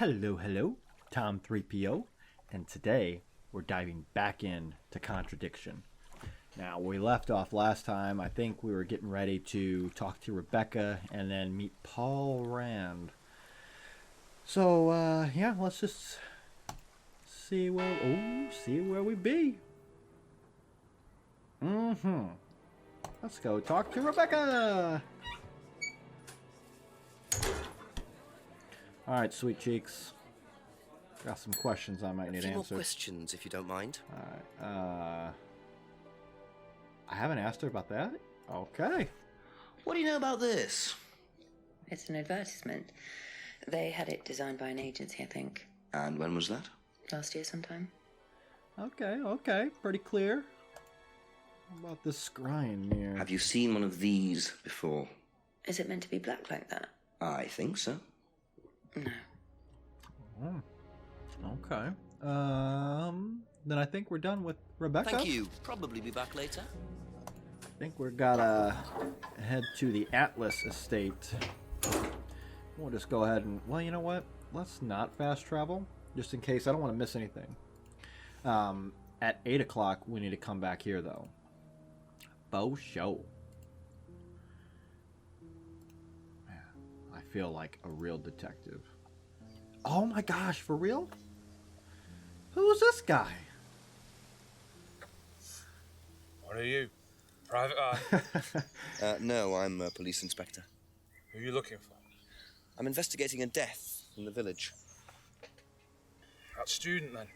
Hello, Tom3p0, and today we're diving back in to contradiction. Now, we left off last time. I think we were getting ready to talk to Rebecca and then meet Paul Rand. So, yeah, let's just see where we be. Let's go talk to Rebecca. All right, sweet cheeks. Got some questions I might need answered. A few more answered. questions, if you don't mind. All right. I haven't asked her about that. Okay. What do you know about this? It's an advertisement. They had it designed by an agency, I think. And when was that? Last year sometime. Okay. Pretty clear. What about this scrying here? Have you seen one of these before? Is it meant to be black like that? I think so. No. Okay. Then I think we're done with Rebecca. Thank you. Probably be back later. I think we're gotta head to the Atlas estate. We'll just go ahead and, well, you know what? Let's not fast travel, just in case. I don't want to miss anything. At 8 o'clock, we need to come back here, though. Faux show. Man, I feel like a real detective. Oh my gosh, for real? Who's this guy? What are you? Private eye? No, I'm a police inspector. Who are you looking for? I'm investigating a death in the village. That student, then.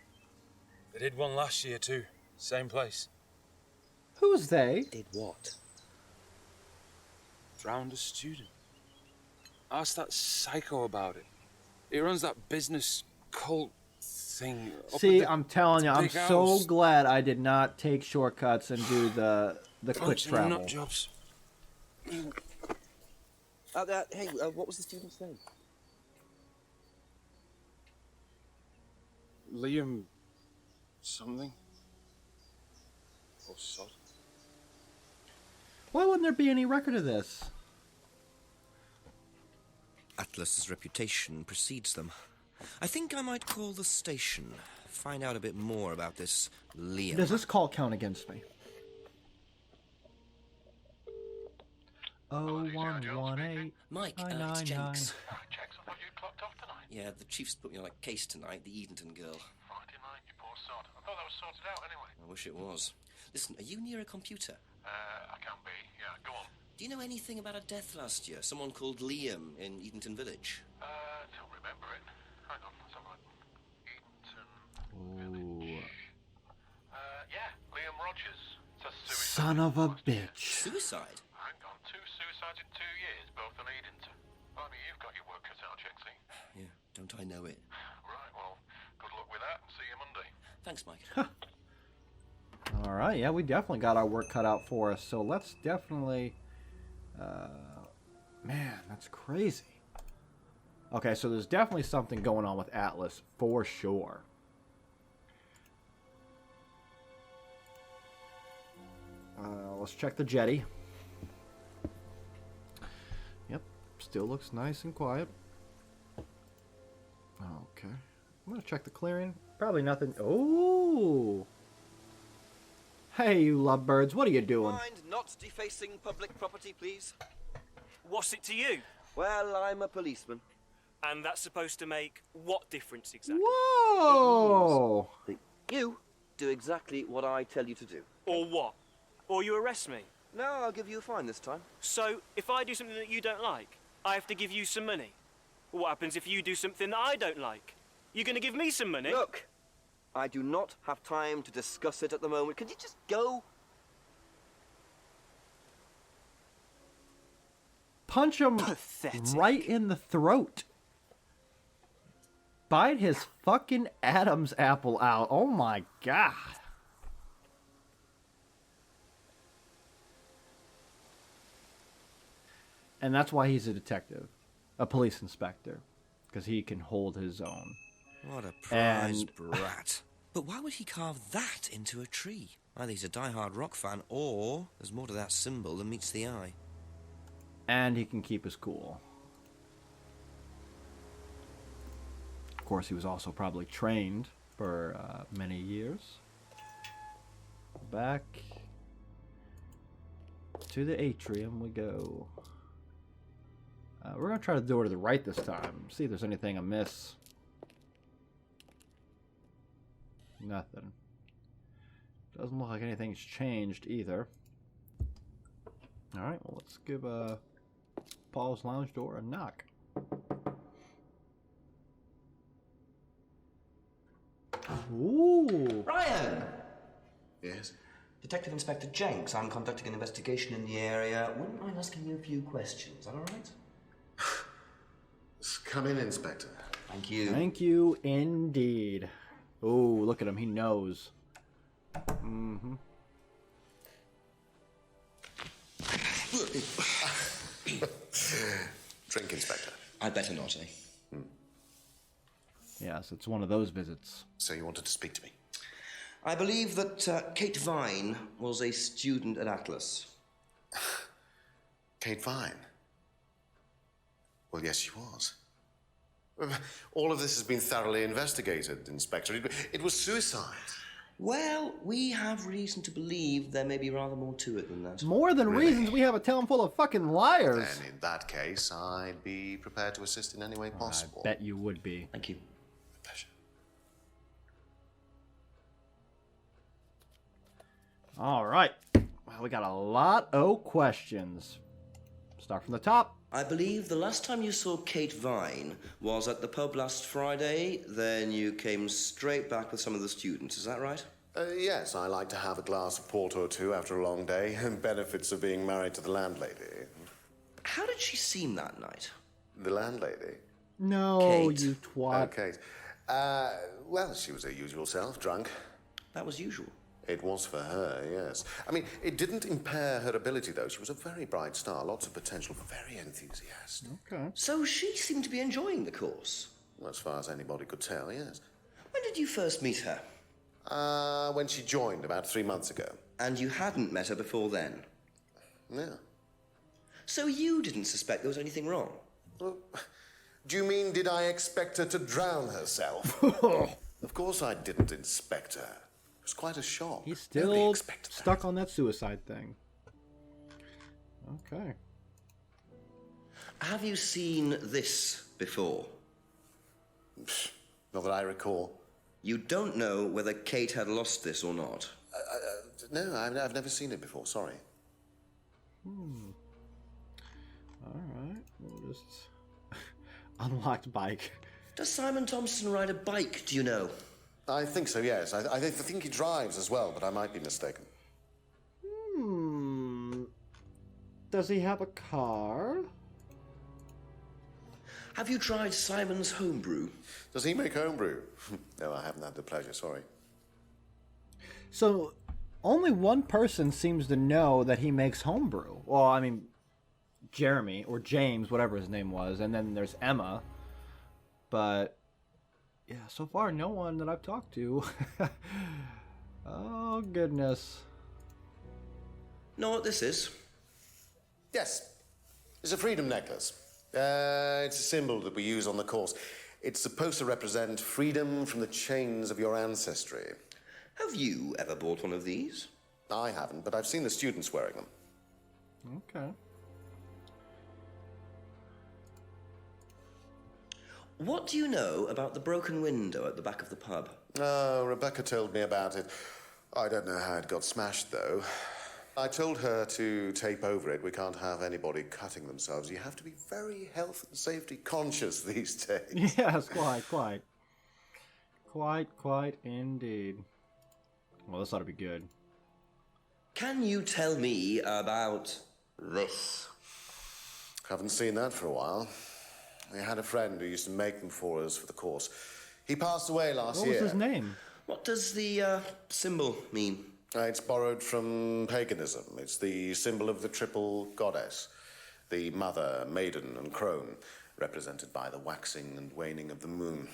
They did one last year, too. Same place. Who's they? Did what? Drowned a student. Ask that psycho about it. He runs that business cult thing. See, I'm telling you, I'm big so house. glad I did not take shortcuts and do the quick Bunch of travel. nut jobs. Hey, what was the student's name? Liam... something? Or sod? Why wouldn't there be any record of this? Atlas's reputation precedes them. I think I might call the station. Find out a bit more about this Liam. Does this call count against me? 0118. Mike, it's 999. Jenks. Jax, I thought you'd clocked off tonight. Yeah, the chief's put me on a case tonight, the Edenton girl. Friday night, you poor sod. I thought that was sorted out anyway. I wish it was. Listen, are you near a computer? I can be. Yeah, go on. Do you know anything about a death last year? Someone called Liam in Edenton Village? Don't remember it. Hang on, let's have a look. Edenton Ooh. Village. Yeah, Liam Rogers. It's a suicide. Son of a bitch. Suicide? Hang on, 2 suicides in 2 years, both on Edenton. Blimey, you've got your work cut out, Jexy. Yeah, don't I know it? Right, well, good luck with that and see you Monday. Thanks, Mike. All right, yeah, we definitely got our work cut out for us. So let's definitely... man, that's crazy. Okay, so there's definitely something going on with Atlas, for sure. Let's check the jetty. Yep, still looks nice and quiet. Okay. I'm going to check the clearing. Probably nothing. Oh! Hey, you lovebirds, what are you doing? Mind not defacing public property, please. What's it to you? Well, I'm a policeman. And that's supposed to make what difference exactly? Whoa! You do exactly what I tell you to do. Or what? Or you arrest me? No, I'll give you a fine this time. So, if I do something that you don't like, I have to give you some money? What happens if you do something that I don't like? You gonna give me some money? Look, I do not have time to discuss it at the moment. Could you just go? Punch him Pathetic. right in the throat. Bite his fucking Adam's apple out. Oh my god. And that's why he's a detective. A police inspector. Because he can hold his own. What a prized brat. But why would he carve that into a tree? Either he's a die-hard rock fan, or there's more to that symbol than meets the eye. And he can keep his cool. Of course, he was also probably trained for many years. Back to the atrium we go. We're going to try the door to the right this time. See if there's anything amiss. Nothing. Doesn't look like anything's changed either. Alright, well, let's give Paul's lounge door a knock. Ooh! Ryan! Yes? Detective Inspector Jenks, I'm conducting an investigation in the area. Wouldn't mind asking you a few questions, is that all right? Come in, Inspector. Thank you. Thank you indeed. Oh, look at him. He knows. Mm-hmm. Drink, Inspector. I'd better not, eh? Yes, it's one of those visits. So you wanted to speak to me? I believe that Kate Vine was a student at Atlas. Kate Vine? Well, yes, she was. All of this has been thoroughly investigated, Inspector. It was suicide. Well, we have reason to believe there may be rather more to it than that. More than Really? reasons, we have a town full of fucking liars. And in that case, I'd be prepared to assist in any way possible. I bet you would be. Thank you. Pleasure. All right. Well, we got a lot of questions. Start from the top. I believe the last time you saw Kate Vine was at the pub last Friday, then you came straight back with some of the students, is that right? Yes, I like to have a glass of port or two after a long day, and benefits of being married to the landlady. How did she seem that night? The landlady? No, Kate. you twat. Kate. Well, she was her usual self, drunk. That was usual. It was for her, yes. I mean, it didn't impair her ability, though. She was a very bright star, lots of potential, very enthusiastic. Okay. So she seemed to be enjoying the course. Well, as far as anybody could tell, yes. When did you first meet her? When she joined about 3 months ago. And you hadn't met her before then? Yeah. So you didn't suspect there was anything wrong? Well, do you mean, did I expect her to drown herself? Of course I didn't inspect her. It was quite a shock. He's Nobody still expected that. stuck on that suicide thing. Okay. Have you seen this before? Not that I recall. You don't know whether Kate had lost this or not? No, I've never seen it before, sorry. Alright. We'll just... Unlocked bike. Does Simon Thompson ride a bike, do you know? I think so, yes. I think he drives as well, but I might be mistaken. Does he have a car? Have you tried Simon's homebrew? Does he make homebrew? No, I haven't had the pleasure, sorry. So, only one person seems to know that he makes homebrew. Well, I mean, Jeremy, or James, whatever his name was, and then there's Emma. But, yeah, so far, no one that I've talked to. Oh, goodness. Know what this is? Yes, it's a freedom necklace. It's a symbol that we use on the course. It's supposed to represent freedom from the chains of your ancestry. Have you ever bought one of these? I haven't, but I've seen the students wearing them. Okay. What do you know about the broken window at the back of the pub? Oh, Rebecca told me about it. I don't know how it got smashed, though. I told her to tape over it. We can't have anybody cutting themselves. You have to be very health and safety conscious these days. Yes, quite. Quite indeed. Well, this ought to be good. Can you tell me about this? Haven't seen that for a while. We had a friend who used to make them for us for the course. He passed away last What year. was his name? What does the symbol mean? It's borrowed from paganism. It's the symbol of the triple goddess, the mother, maiden, and crone, represented by the waxing and waning of the moon.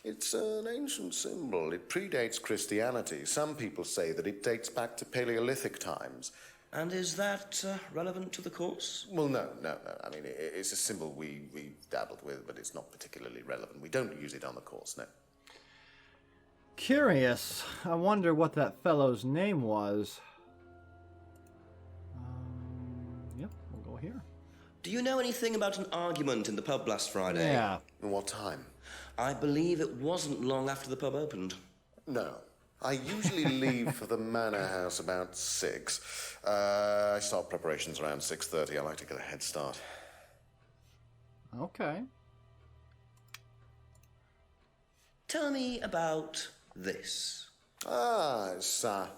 It's an ancient symbol. It predates Christianity. Some people say that it dates back to Paleolithic times. And is that relevant to the course? Well, no. I mean, it's a symbol we dabbled with, but it's not particularly relevant. We don't use it on the course, no. Curious. I wonder what that fellow's name was. Yep, we'll go here. Do you know anything about an argument in the pub last Friday? Yeah. What time? I believe it wasn't long after the pub opened. No. I usually leave for the manor house about 6. I start preparations around 6:30. I like to get a head start. Okay. Tell me about this. It's the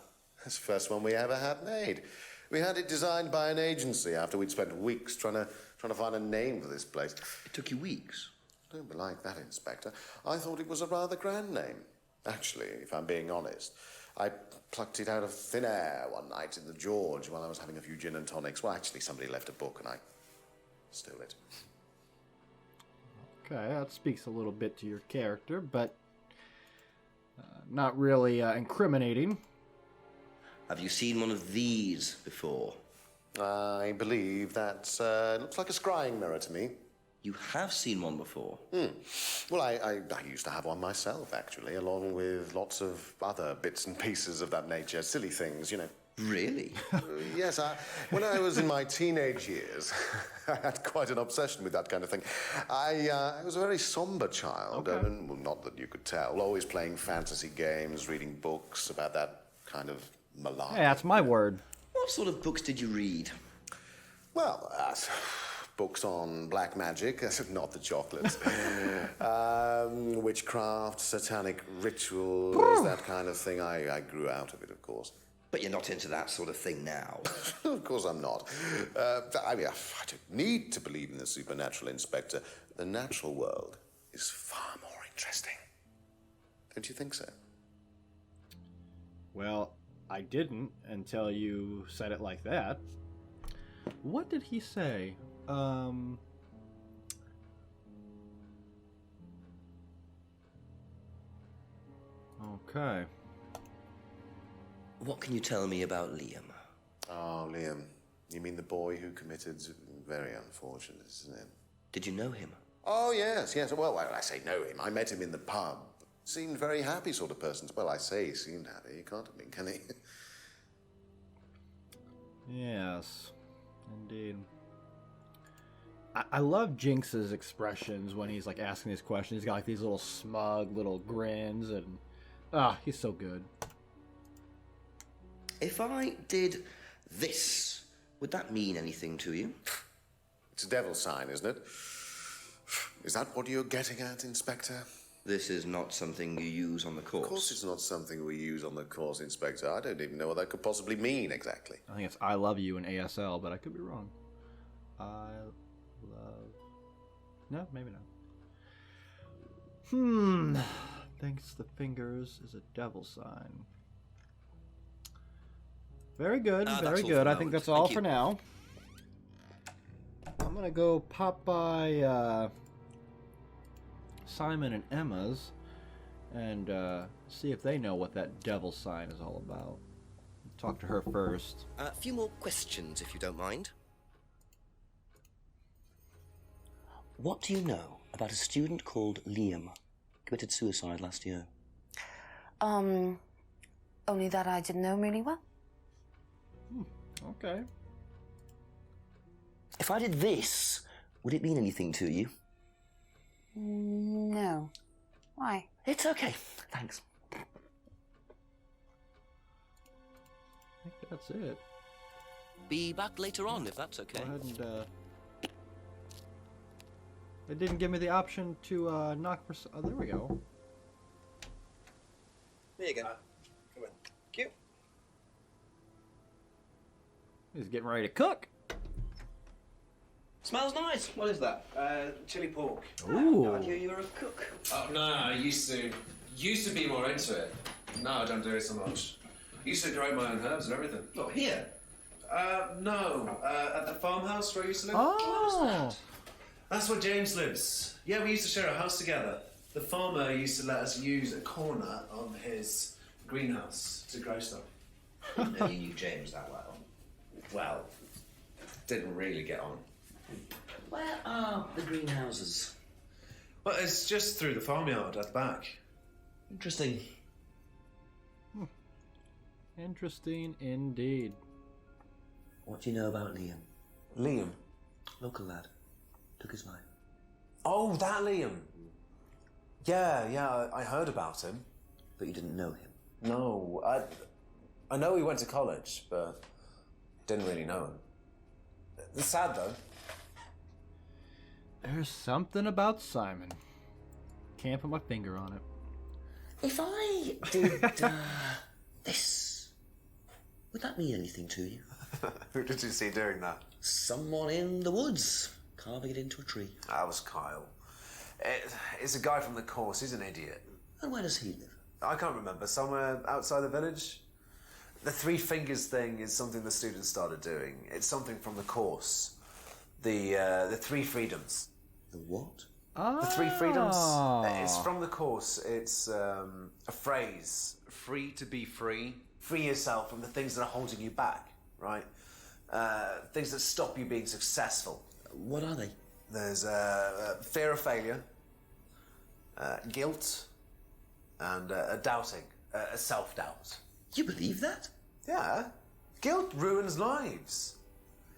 first one we ever had made. We had it designed by an agency after we'd spent weeks trying to find a name for this place. It took you weeks? Don't be like that, Inspector. I thought it was a rather grand name. Actually, if I'm being honest, I plucked it out of thin air one night in the George while I was having a few gin and tonics. Well, actually, somebody left a book and I stole it. Okay, that speaks a little bit to your character, but not really incriminating. Have you seen one of these before? I believe that looks like a scrying mirror to me. You have seen one before? Well, I used to have one myself, actually, along with lots of other bits and pieces of that nature. Silly things, you know. Really? Yes, when I was in my teenage years, I had quite an obsession with that kind of thing. I was a very somber child, Okay. well, not that you could tell, always playing fantasy games, reading books about that kind of malarkey. Hey, that's my word. What sort of books did you read? Well, books on black magic, not the chocolates. Witchcraft, satanic rituals, that kind of thing. I grew out of it, of course. But you're not into that sort of thing now. Of course I'm not. I mean, I don't need to believe in the supernatural, Inspector. The natural world is far more interesting. Don't you think so? Well, I didn't until you said it like that. What did he say? Okay. What can you tell me about Liam? Oh, Liam. You mean the boy who committed... Very unfortunate, isn't it? Did you know him? Oh, yes. Well, I say know him. I met him in the pub. Seemed very happy sort of person. Well, I say he seemed happy. He can't have been, can he? Yes, indeed. I love Jinx's expressions when he's like asking these questions. He's got like these little smug little grins, and he's so good. If I did this, would that mean anything to you? It's a devil sign, isn't it? Is that what you're getting at, Inspector? This is not something you use on the course. Of course it's not something we use on the course, Inspector. I don't even know what that could possibly mean, exactly. I think it's I love you in ASL, but I could be wrong. I love... No, maybe not. Thanks the fingers is a devil sign. Very good, very good. I think that's all for now. I'm gonna go pop by Simon and Emma's and see if they know what that devil sign is all about. Talk to her first. A few more questions, if you don't mind. What do you know about a student called Liam? Committed suicide last year. Only that I didn't know him really well. Okay. If I did this, would it mean anything to you? No. Why? It's okay. Thanks. I think that's it. Be back later on, if that's okay. Go ahead and, it didn't give me the option to, knock for... Oh, there we go. There you go. Come on. Cute. He's getting ready to cook. Smells nice. What is that? Chili pork. Ooh. No idea you're a cook. Oh, no, I used to be more into it. No, I don't do it so much. Used to grow my own herbs and everything. Not here. No, at the farmhouse where I used to live. Oh. That's where James lives. Yeah, we used to share a house together. The farmer used to let us use a corner of his greenhouse to grow stuff. I didn't know you knew James that well. Well, didn't really get on. Where are the greenhouses? Well, it's just through the farmyard at the back. Interesting. Interesting indeed. What do you know about Liam? Liam? Local lad. Took his life. Oh, that Liam. Yeah, I heard about him. But you didn't know him? No, I know he went to college, but didn't really know him. It's sad, though. There's something about Simon. Can't put my finger on it. If I did this, would that mean anything to you? Who did you see doing that? Someone in the woods, carving it into a tree. That was Kyle. It's a guy from the course. He's an idiot. And where does he live? I can't remember. Somewhere outside the village? The three fingers thing is something the students started doing. It's something from the course. The three freedoms. The what? The three freedoms. It's from the course. It's a phrase. Free to be free. Free yourself from the things that are holding you back, right? Things that stop you being successful. What are they? There's fear of failure, guilt, and doubting, self-doubt. You believe that? Yeah. Guilt ruins lives.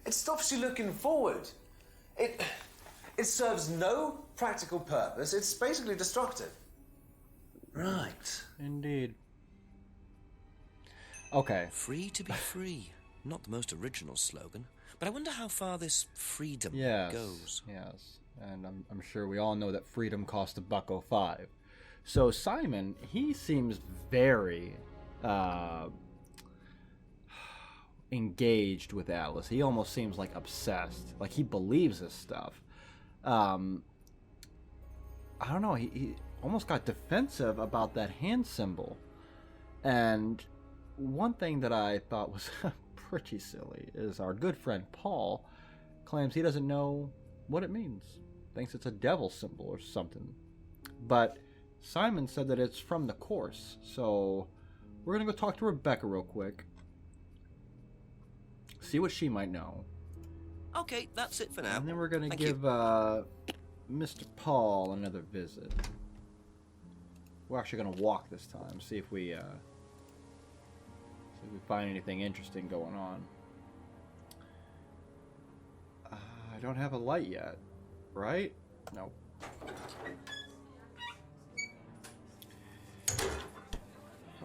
It stops you looking forward. It serves no practical purpose. It's basically destructive. Right. Indeed. Okay. Free to be free. Not the most original slogan, but I wonder how far this freedom goes. Yes, and I'm sure we all know that freedom costs $1.05. So Simon, he seems very engaged with Alice. He almost seems like obsessed, like he believes this stuff. I don't know, he almost got defensive about that hand symbol. And one thing that I thought was pretty silly is our good friend Paul claims he doesn't know what it means. Thinks it's a devil symbol or something. But Simon said that it's from the course. So we're going to go talk to Rebecca real quick. See what she might know. Okay, that's it for now. And then we're going to Thank give Mr. Paul another visit. We're actually going to walk this time. See if we find anything interesting going on. I don't have a light yet, right? Nope.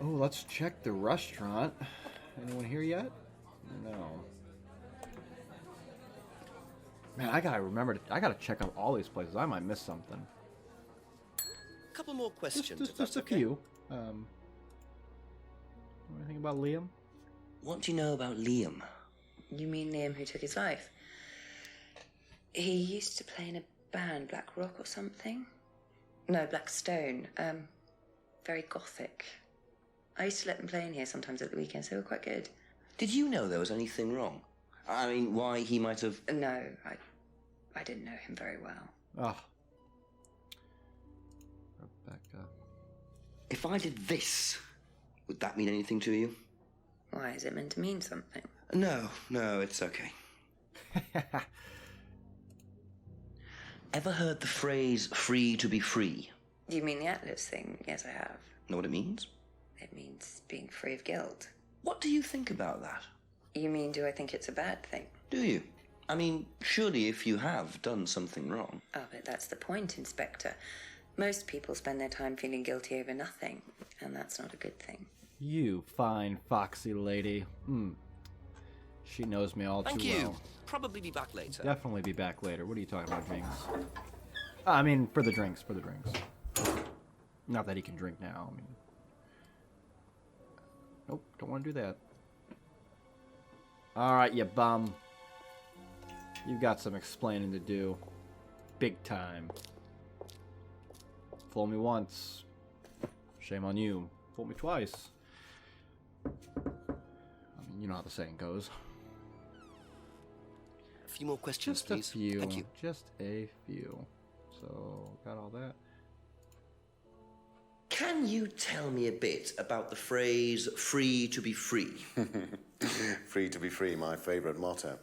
Oh, let's check the restaurant. Anyone here yet? No. Man, I gotta check out all these places. I might miss something. A couple more questions. Just a few. Anything about Liam? What do you know about Liam? You mean Liam who took his life? He used to play in a band, Black Rock or something? No, Black Stone. Very gothic. I used to let them play in here sometimes at the weekends. They were quite good. Did you know there was anything wrong? I mean, why he might have... No, I didn't know him very well. Oh. Rebecca. If I did this, would that mean anything to you? Why, is it meant to mean something? No, it's okay. Ever heard the phrase, free to be free? You mean the Atlas thing? Yes, I have. Know what it means? It means being free of guilt. What do you think about that? You mean, do I think it's a bad thing? Do you? I mean, surely if you have done something wrong... Oh, but that's the point, Inspector. Most people spend their time feeling guilty over nothing, and that's not a good thing. You fine, foxy lady. She knows me all Thank too you. well. Probably be back later. Definitely be back later. What are you talking about, James? I mean, for the drinks, Not that he can drink now. I mean, nope, don't want to do that. All right, you bum. You've got some explaining to do. Big time. Fool me once. Shame on you. Fool me twice. I mean, you know how the saying goes. A few more questions, Just please. a few. Thank you. Just a few. So, got all that. Can you tell me a bit about the phrase, free to be free? Free to be free, my favorite motto.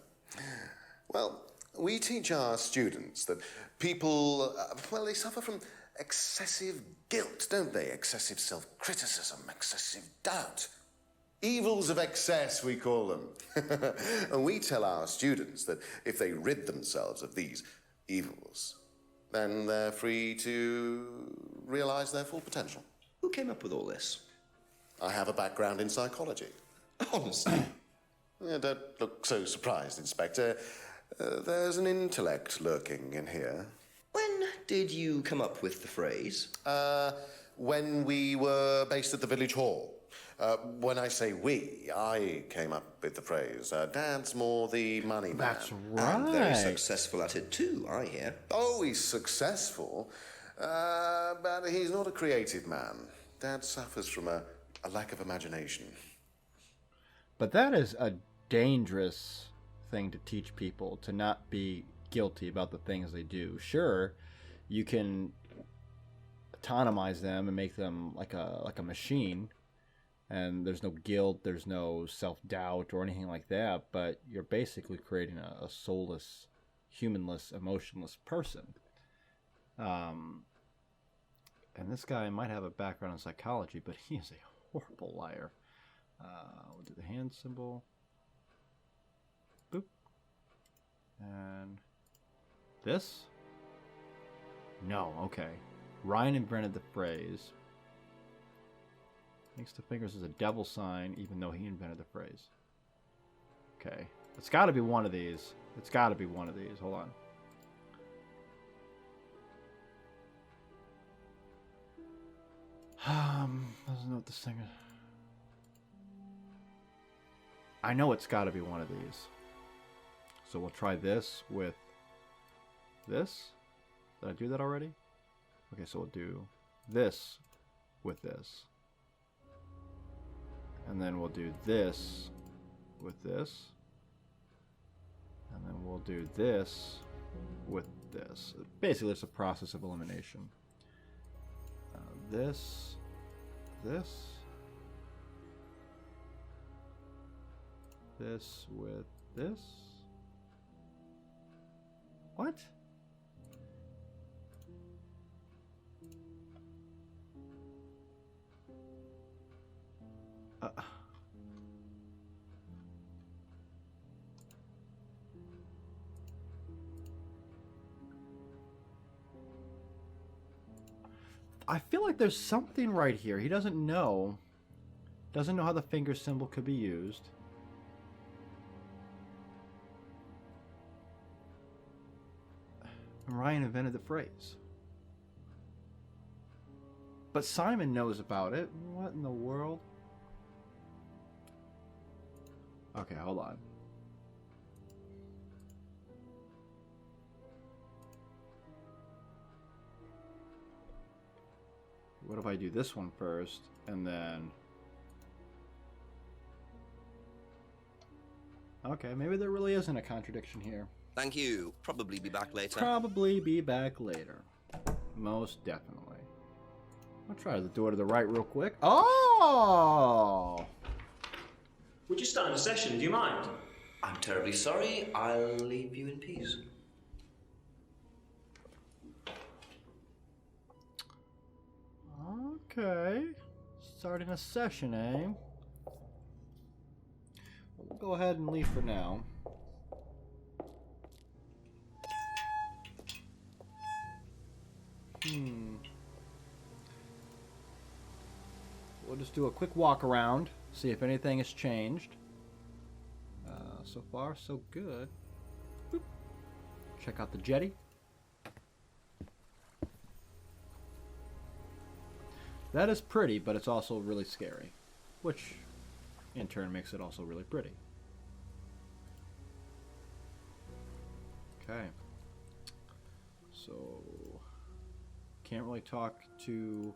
Well, we teach our students that people, well, they suffer from excessive guilt, don't they? Excessive self-criticism, excessive doubt. Evils of excess, we call them. And we tell our students that if they rid themselves of these evils, then they're free to realize their full potential. Who came up with all this? I have a background in psychology. Honestly? Yeah, don't look so surprised, Inspector. There's an intellect lurking in here. When did you come up with the phrase? When we were based at the village hall. When I say we, I came up with the phrase. Dad's more the money man. That's right. And very successful at it too, I hear. Oh, he's successful, but he's not a creative man. Dad suffers from a lack of imagination. But that is a dangerous thing to teach people, to not be guilty about the things they do. Sure, you can autonomize them and make them like a machine, and there's no guilt, there's no self-doubt or anything like that, but you're basically creating a soulless, humanless, emotionless person. And this guy might have a background in psychology, but he is a horrible liar. We'll do the hand symbol. Boop. And this? No, okay. Ryan invented the phrase. Thanks to fingers is a devil sign, even though he invented the phrase. Okay. It's got to be one of these. It's got to be one of these. Hold on. Doesn't know what this thing is. I know it's got to be one of these. So we'll try this with this. Did I do that already? Okay, so we'll do this with this. And then we'll do this with this. And then we'll do this with this. Basically, it's a process of elimination. This. This with this. What? I feel like there's something right here. He doesn't know how the finger symbol could be used. And Ryan invented the phrase. But Simon knows about it. What in the world? Okay, hold on. What if I do this one first, and then... Okay, maybe there really isn't a contradiction here. Thank you. Probably be back later. Probably be back later. Most definitely. I'll try the door to the right real quick. Oh! We're just starting a session, do you mind? I'm terribly sorry. I'll leave you in peace. Okay. Starting a session, eh? We'll go ahead and leave for now. We'll just do a quick walk around, see if anything has changed. So far, so good. Boop. Check out the jetty. That is pretty, but it's also really scary, which in turn makes it also really pretty. Okay. So, can't really talk to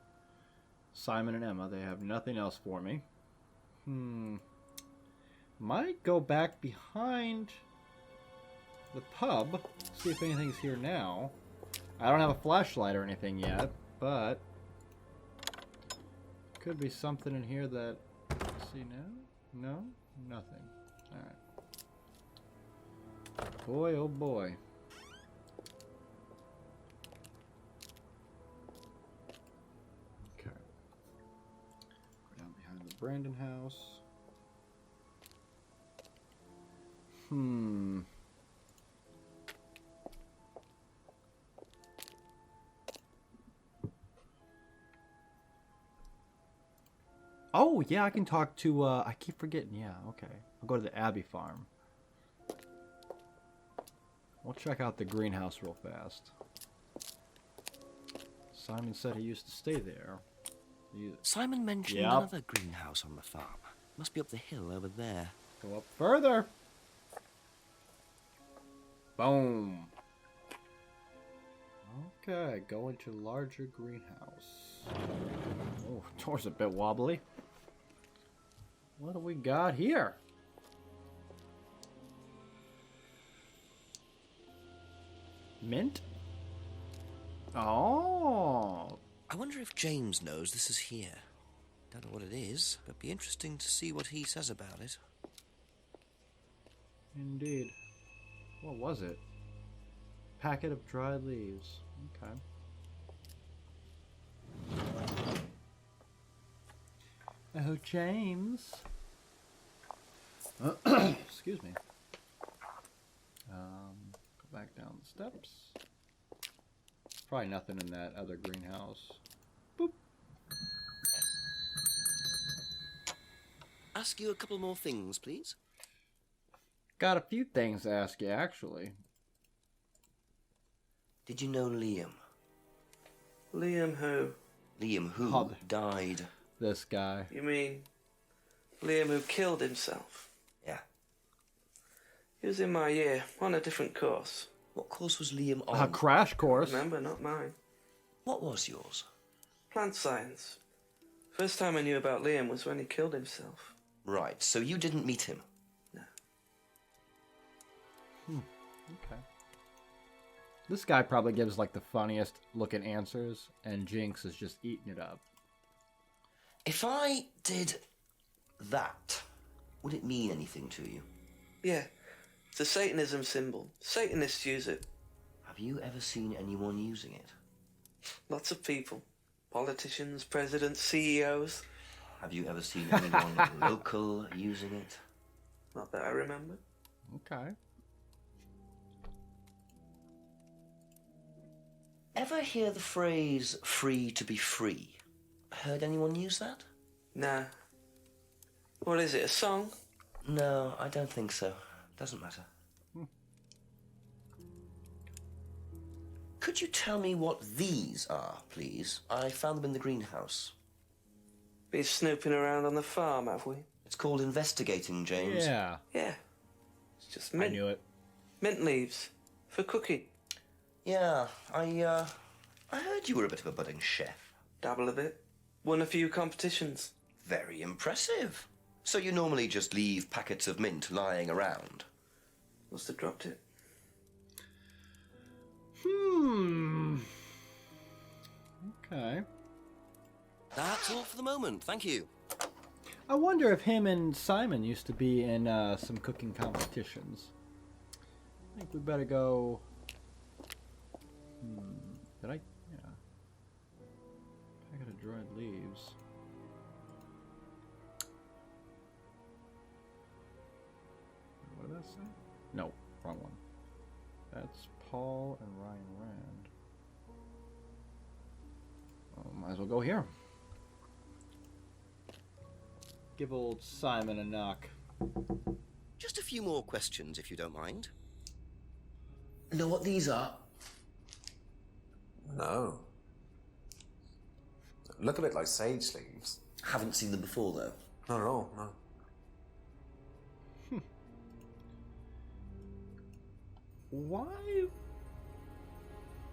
Simon and Emma. They have nothing else for me. Might go back behind the pub, see if anything's here now. I don't have a flashlight or anything yet, but could be something in here that... Let's see now? No? Nothing. Alright. Boy, oh boy. Okay. Go down behind the Brandon house. Oh, yeah, I can talk to, I keep forgetting. Yeah, okay. I'll go to the Abbey farm. We'll check out the greenhouse real fast. Simon said he used to stay there. Simon mentioned another greenhouse on the farm. Must be up the hill over there. Go up further. Boom. Okay, go into larger greenhouse. Oh, door's a bit wobbly. What do we got here? Mint? Oh. I wonder if James knows this is here. Don't know what it is, but be interesting to see what he says about it. Indeed. What was it? Packet of dried leaves. Okay. Oh, James. Excuse me. Go back down the steps. Probably nothing in that other greenhouse. Boop. Ask you a couple more things, please. Got a few things to ask you, actually. Did you know Liam? Liam who? Liam who Oh, died. This guy. You mean Liam who killed himself? Yeah. He was in my year, on a different course. What course was Liam on? A crash course. Remember, not mine. What was yours? Plant science. First time I knew about Liam was when he killed himself. Right, so you didn't meet him? No. Okay. This guy probably gives like the funniest looking answers, and Jinx is just eating it up. If I did that, would it mean anything to you? Yeah. It's a Satanism symbol. Satanists use it. Have you ever seen anyone using it? Lots of people. Politicians, presidents, CEOs. Have you ever seen anyone local using it? Not that I remember. Okay. Ever hear the phrase, free to be free? Heard anyone use that? Nah. What is it, a song? No, I don't think so. Doesn't matter. Could you tell me what these are, please? I found them in the greenhouse. Been snooping around on the farm, have we? It's called investigating, James. Yeah. Yeah. It's just mint. I knew it. Mint leaves. For cooking. Yeah, I heard you were a bit of a budding chef. Dabble a bit. Won a few competitions. Very impressive. So you normally just leave packets of mint lying around? Must have dropped it. Okay. That's all for the moment, thank you. I wonder if him and Simon used to be in some cooking competitions. I think we better go... Did I? Yeah. Packet of dried leaves. What did that say? No, wrong one. That's Paul and Ryan Rand. Well, might as well go here. Give old Simon a knock. Just a few more questions, if you don't mind. Know what these are? No. Look a bit like sage leaves. Haven't seen them before, though. Not at all, no.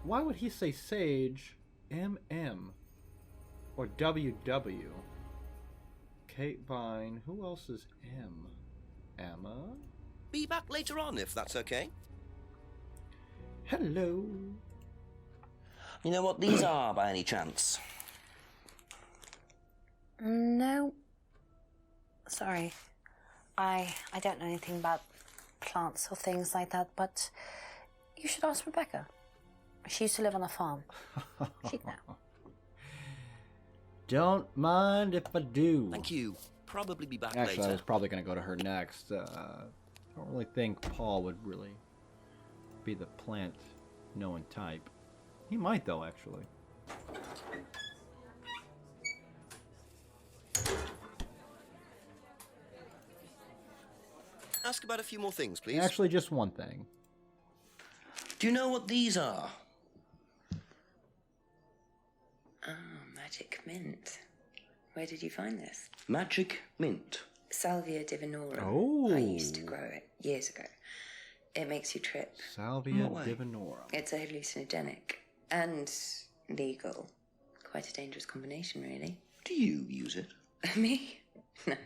Why would he say sage, MM, or WW? Kate Vine, who else is M? Emma? Be back later on, if that's okay. Hello. You know what these are, by any chance? No. Sorry. I don't know anything about plants or things like that, but you should ask Rebecca. She used to live on a farm. She'd know. Don't mind if I do. Thank you. Probably be back Actually, later. I was probably going to go to her next. I don't really think Paul would really be the plant-knowing type. He might, though, actually. Ask about a few more things, please. Actually, just one thing. Do you know what these are? Oh, magic mint. Where did you find this? Magic mint. Salvia divinorum. Oh. I used to grow it years ago. It makes you trip. Salvia divinorum. It's a hallucinogenic and legal. Quite a dangerous combination, really. Do you use it? Me? No.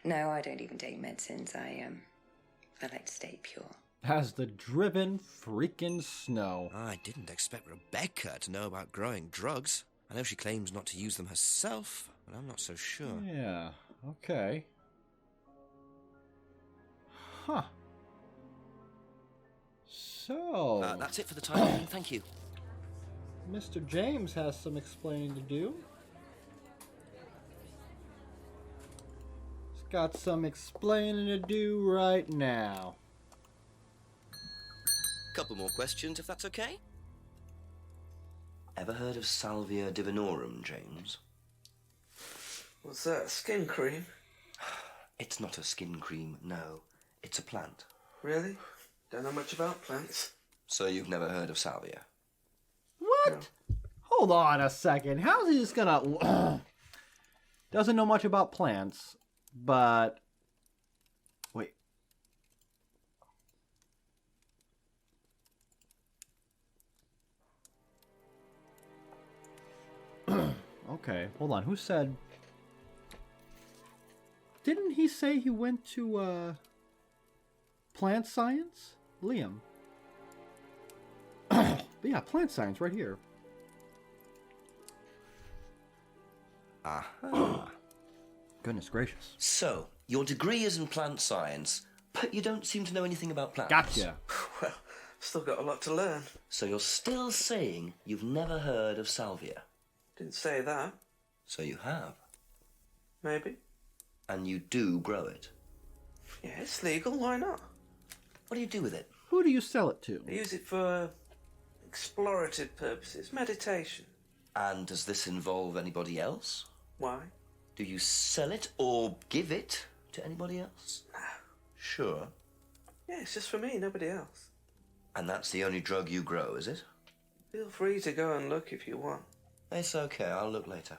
No, I don't even take medicines. I like to stay pure. Has the driven freaking snow. I didn't expect Rebecca to know about growing drugs. I know she claims not to use them herself, but I'm not so sure. Yeah, okay. Huh. So... that's it for the time being, thank you. Mr. James has some explaining to do. He's got some explaining to do right now. Couple more questions, if that's okay. Ever heard of Salvia divinorum, James? What's that, skin cream? It's not a skin cream, no. It's a plant. Really? Don't know much about plants. So you've never heard of Salvia? What? No. Hold on a second. How's he just gonna... Doesn't know much about plants, but... Wait. Okay, hold on. Who said... Didn't he say he went to, plant science? Liam. But yeah, plant science right here. Aha. Goodness gracious. So, your degree is in plant science, but you don't seem to know anything about plants. Gotcha. Well, still got a lot to learn. So you're still saying you've never heard of Salvia? Didn't say that. So you have. Maybe. And you do grow it? Yeah, it's legal, why not? What do you do with it? Who do you sell it to? I use it for explorative purposes, meditation. And does this involve anybody else? Why? Do you sell it or give it to anybody else? No. Sure. Yeah, it's just for me, nobody else. And that's the only drug you grow, is it? Feel free to go and look if you want. It's okay, I'll look later.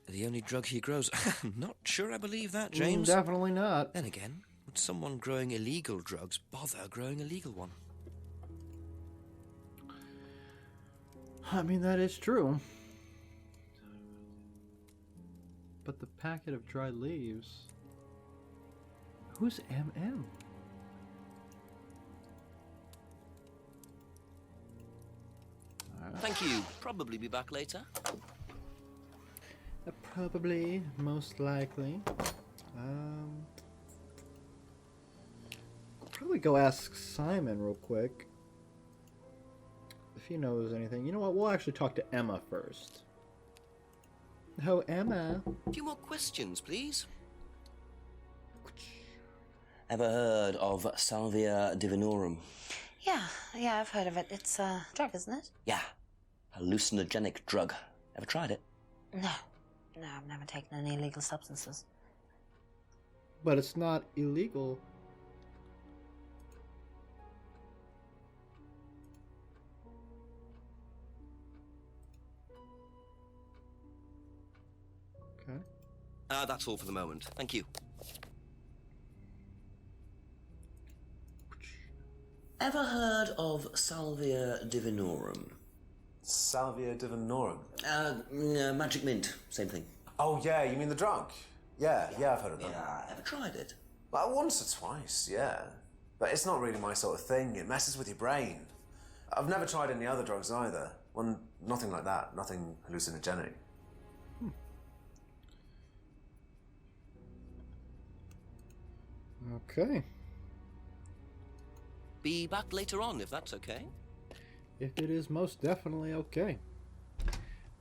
The only drug he grows? I'm not sure I believe that, James. Definitely not. Then again, would someone growing illegal drugs bother growing a legal one? I mean, that is true. But the packet of dried leaves... Who's MM? Thank you. Probably be back later. Probably, most likely. I'll probably go ask Simon real quick. If he knows anything. You know what? We'll actually talk to Emma first. Oh, Emma. A few more questions, please. Ever heard of Salvia divinorum? Yeah, I've heard of it. It's a drug, isn't it? Yeah. Hallucinogenic drug. Ever tried it? No, I've never taken any illegal substances. But it's not illegal. Okay. That's all for the moment. Thank you. Ever heard of Salvia divinorum? Salvia divinorum? Magic mint. Same thing. Oh, yeah, you mean the drug? Yeah, I've heard of that. Yeah, ever tried it? Like, once or twice, yeah. But it's not really my sort of thing. It messes with your brain. I've never tried any other drugs either. Well, nothing like that. Nothing hallucinogenic. Okay. Be back later on, if that's okay. If it is most definitely okay.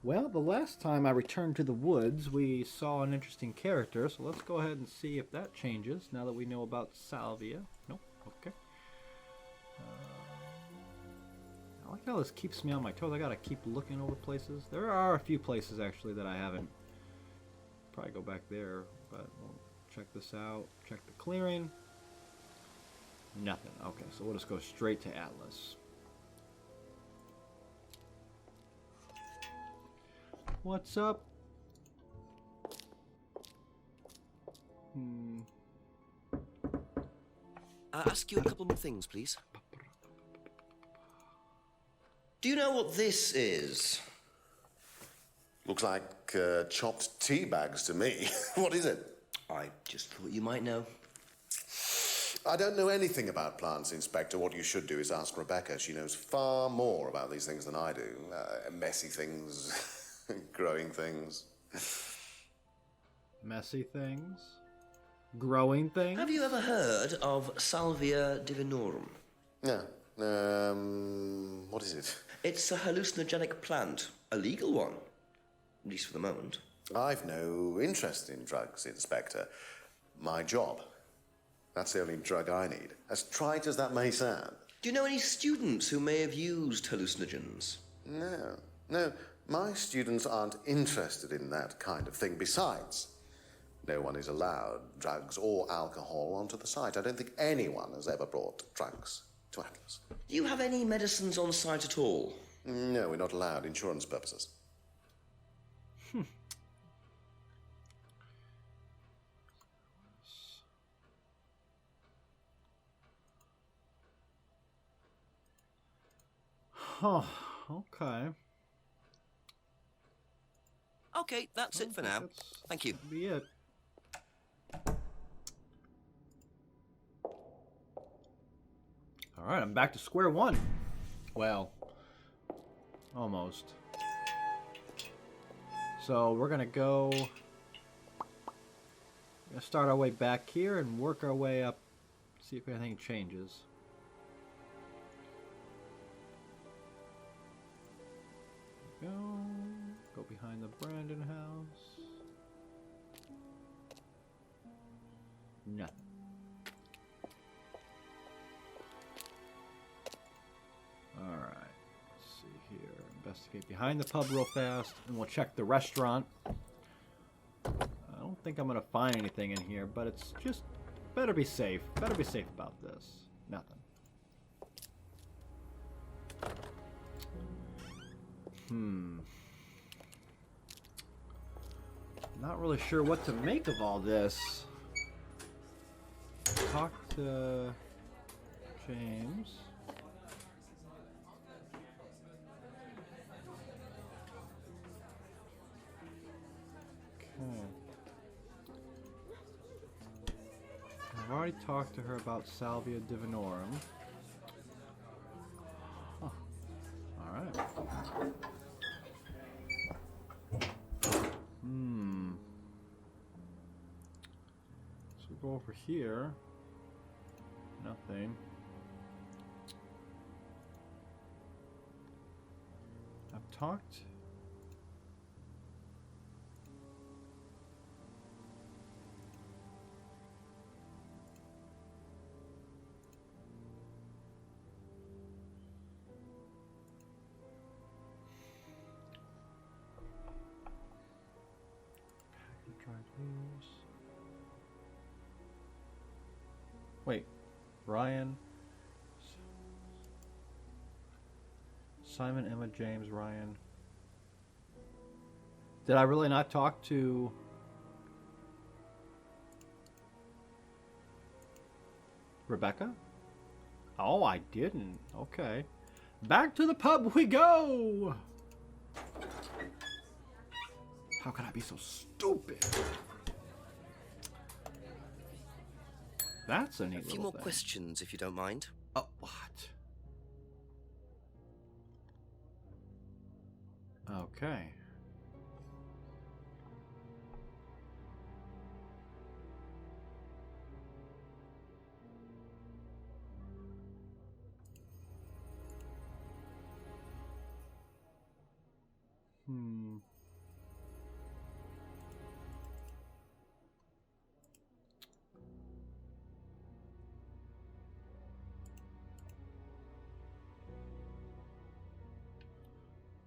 Well, the last time I returned to the woods, we saw an interesting character, so let's go ahead and see if that changes now that we know about Salvia. Nope, okay. I like how this keeps me on my toes. I gotta keep looking over places. There are a few places, actually, that I haven't. Probably go back there, but we'll check this out. Check the clearing. Nothing. Okay, so we'll just go straight to Atlas. What's up? I'll ask you a couple more things, please. Do you know what this is? Looks like chopped tea bags to me. What is it? I just thought you might know. I don't know anything about plants, Inspector. What you should do is ask Rebecca. She knows far more about these things than I do. Messy things, growing things. Messy things? Growing things? Have you ever heard of Salvia divinorum? Yeah. What is it? It's a hallucinogenic plant. A legal one. At least for the moment. I've no interest in drugs, Inspector. My job. That's the only drug I need. As trite as that may sound. Do you know any students who may have used hallucinogens? No. My students aren't interested in that kind of thing. Besides, no one is allowed drugs or alcohol onto the site. I don't think anyone has ever brought drugs to Atlas. Do you have any medicines on site at all? No, we're not allowed. Insurance purposes. Oh, okay. Okay, that's it for now. Thank you. Be it. Alright, I'm back to square one. Well, almost. So we're gonna start our way back here and work our way up, see if anything changes. Go behind the Brandon house. Nothing. Alright, let's see here. Investigate behind the pub real fast, and we'll check the restaurant. I don't think I'm gonna find anything in here, but it's just better be safe. Better be safe about this. Nothing. Not really sure what to make of all this. Talk to James. Okay. I've already talked to her about Salvia divinorum. Huh. Alright. So we go over here. Nothing. I've talked. Wait, Ryan, Simon, Emma, James, Ryan. Did I really not talk to Rebecca? Oh, I didn't. Okay. Back to the pub we go! How can I be so stupid? That's a neat A few more questions, if you don't mind. Oh, what? Okay.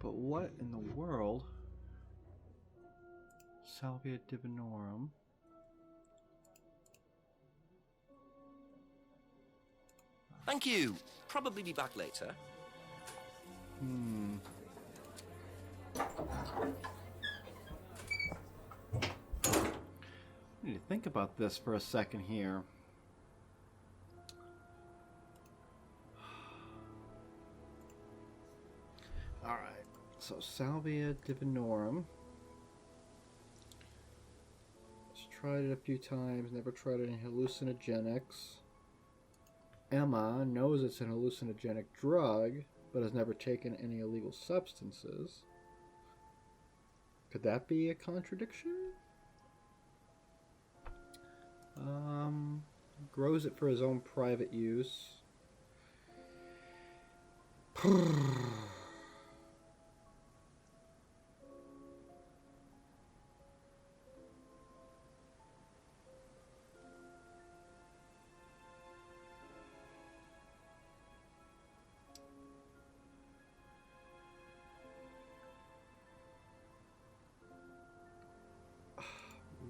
But what in the world? Salvia divinorum. Thank you. Probably be back later. I need to think about this for a second here. Alright, so Salvia divinorum. Just tried it a few times, never tried any hallucinogenics. Emma knows it's an hallucinogenic drug, but has never taken any illegal substances. Could that be a contradiction? Grows it for his own private use.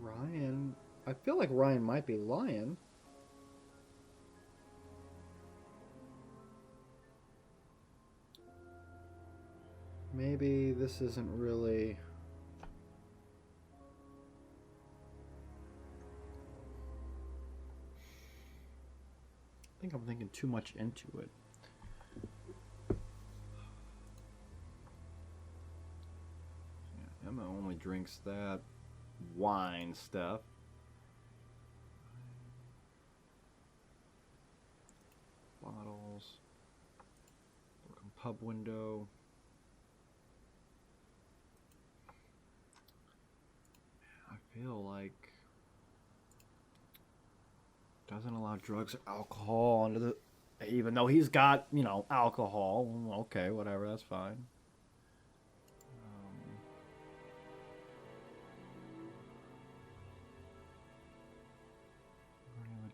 Ryan, I feel like Ryan might be lying. Maybe this isn't really... I think I'm thinking too much into it. Yeah, Emma only drinks that wine stuff. Bottles. Broken pub window. I feel like doesn't allow drugs or alcohol under the, even though he's got, you know, alcohol. Okay, whatever, that's fine.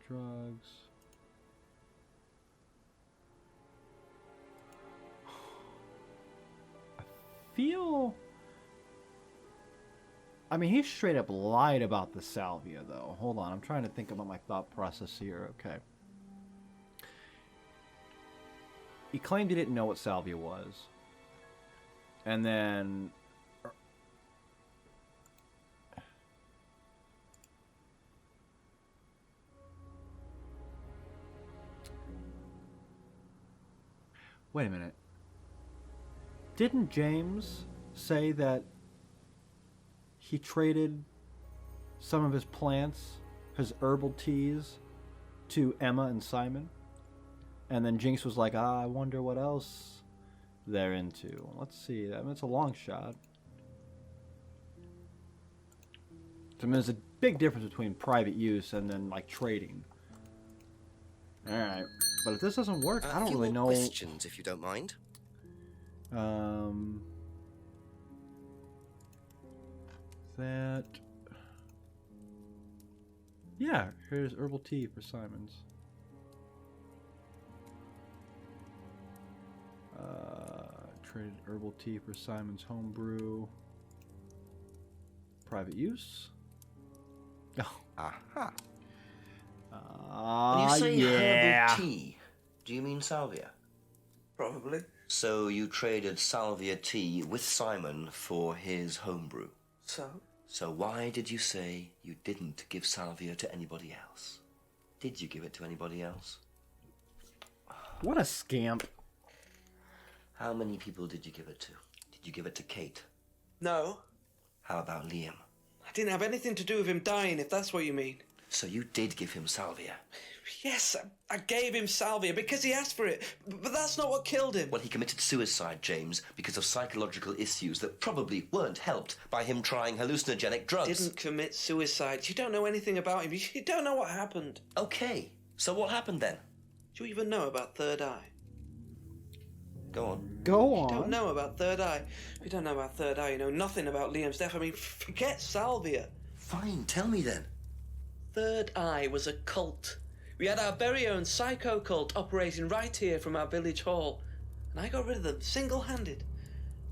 Drugs. I feel... I mean, he straight up lied about the salvia, though. Hold on, I'm trying to think about my thought process here. Okay. He claimed he didn't know what salvia was. And then... Wait a minute. Didn't James say that he traded some of his plants, his herbal teas, to Emma and Simon? And then Jinx was like, I wonder what else they're into. Let's see. I mean, it's a long shot. I mean, there's a big difference between private use and then, like, trading. Alright. But if this doesn't work, I don't really know. Questions, if you don't mind. That. Yeah, here's herbal tea for Simon's. Traded herbal tea for Simon's homebrew. Private use. Oh. Aha. When you say herbal tea, do you mean salvia? Probably. So you traded salvia tea with Simon for his homebrew. So why did you say you didn't give salvia to anybody else? Did you give it to anybody else? What a scamp. How many people did you give it to? Did you give it to Kate? No. How about Liam? I didn't have anything to do with him dying, if that's what you mean. So you did give him salvia? Yes, I gave him salvia because he asked for it, but that's not what killed him. Well, he committed suicide, James, because of psychological issues that probably weren't helped by him trying hallucinogenic drugs. Didn't commit suicide. You don't know anything about him. You don't know what happened. Okay, so what happened then? Do you even know about Third Eye? Go on. Go on. You don't know about Third Eye. If you don't know about Third Eye, you know nothing about Liam's death. I mean, forget Salvia. Fine, tell me then. Third Eye was a cult. We had our very own psycho cult operating right here from our village hall. And I got rid of them, single-handed.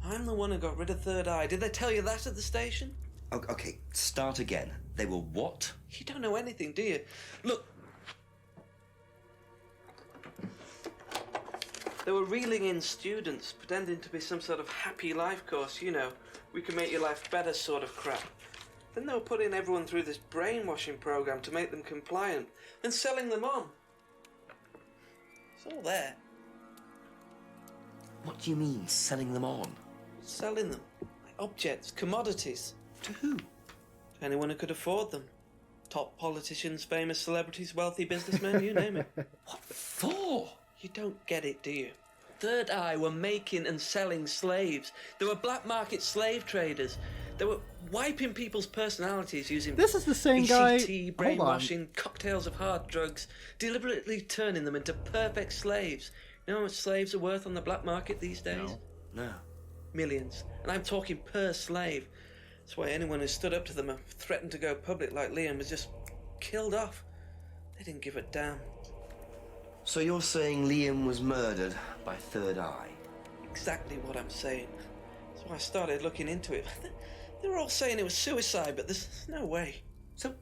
I'm the one who got rid of Third Eye. Did they tell you that at the station? Okay, start again. They were what? You don't know anything, do you? Look. They were reeling in students, pretending to be some sort of happy life course, you know. We can make your life better sort of crap. Then they were putting everyone through this brainwashing program to make them compliant and selling them on. It's all there. What do you mean, selling them on? Selling them. Like objects, commodities. To who? Anyone who could afford them. Top politicians, famous celebrities, wealthy businessmen, you name it. What for? You don't get it, do you? Third Eye were making and selling slaves. They were black market slave traders. They were wiping people's personalities using This is the same guy. ECT, brainwashing, cocktails of hard drugs, deliberately turning them into perfect slaves. You know how much slaves are worth on the black market these days? No. Millions. And I'm talking per slave. That's why anyone who stood up to them and threatened to go public like Liam was just killed off. They didn't give a damn. So you're saying Liam was murdered by Third Eye? Exactly what I'm saying. That's why I started looking into it. They were all saying it was suicide, but there's no way. So,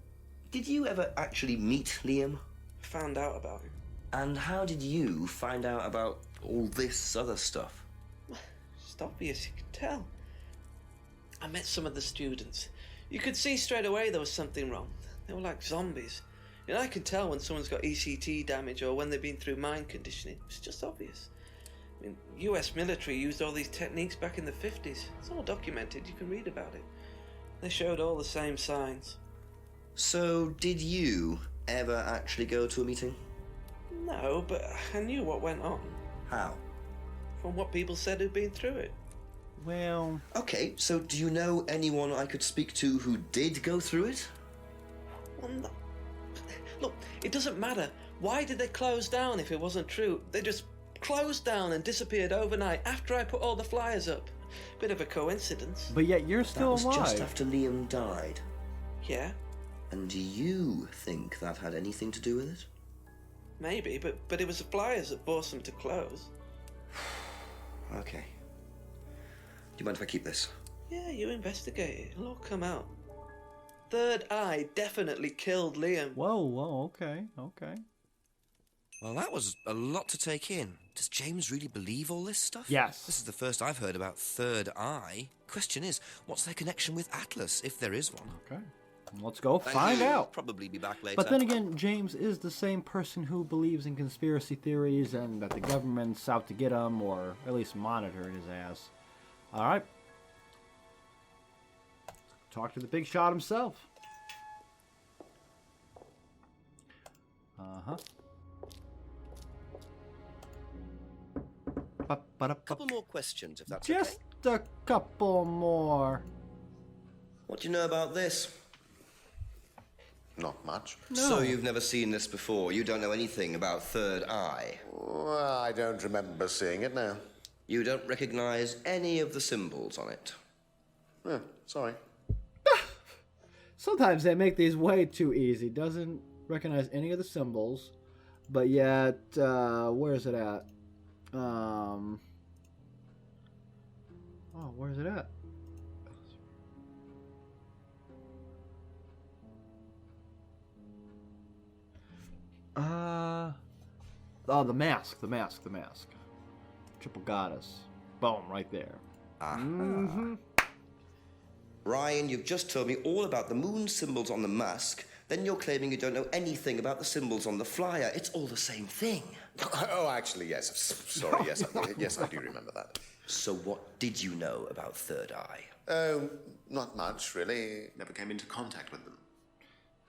did you ever actually meet Liam? I found out about him. And how did you find out about all this other stuff? It's obvious, you can tell. I met some of the students. You could see straight away there was something wrong. They were like zombies. You know, I can tell when someone's got ECT damage or when they've been through mind conditioning. It's just obvious. I mean, US military used all these techniques back in the 50s. It's all documented, you can read about it. They showed all the same signs. So, did you ever actually go to a meeting? No, but I knew what went on. How? From what people said who'd been through it. Well... Okay, so do you know anyone I could speak to who did go through it? Well, no. Look, it doesn't matter. Why did they close down if it wasn't true? They just closed down and disappeared overnight after I put all the flyers up. Bit of a coincidence. But yet you're still alive. That was just after Liam died. Yeah. And do you think that had anything to do with it? Maybe, but it was the flyers that forced them to close. Okay. Do you mind if I keep this? Yeah, you investigate it. It'll all come out. Third Eye definitely killed Liam. Whoa, okay. Well, that was a lot to take in. Does James really believe all this stuff? Yes. This is the first I've heard about Third Eye. Question is, what's their connection with Atlas, if there is one? Okay. Let's go find out. Probably be back later. But then again, James is the same person who believes in conspiracy theories and that the government's out to get him, or at least monitor his ass. All right. Talk to the big shot himself. Uh-huh. Couple more questions, if that's Just okay. a couple more. What do you know about this? Not much. No. So you've never seen this before? You don't know anything about Third Eye? Well, I don't remember seeing it now. You don't recognize any of the symbols on it? Oh, sorry. Sometimes they make these way too easy. Doesn't recognize any of the symbols, but yet, where is it at? Oh, where is it at? Oh, the mask. Triple goddess. Boom, right there. Ryan, you've just told me all about the moon symbols on the mask. Then you're claiming you don't know anything about the symbols on the flyer. It's all the same thing. Oh, actually, yes. Sorry, yes. Yes, I do remember that. So what did you know about Third Eye? Oh, not much, really. Never came into contact with them.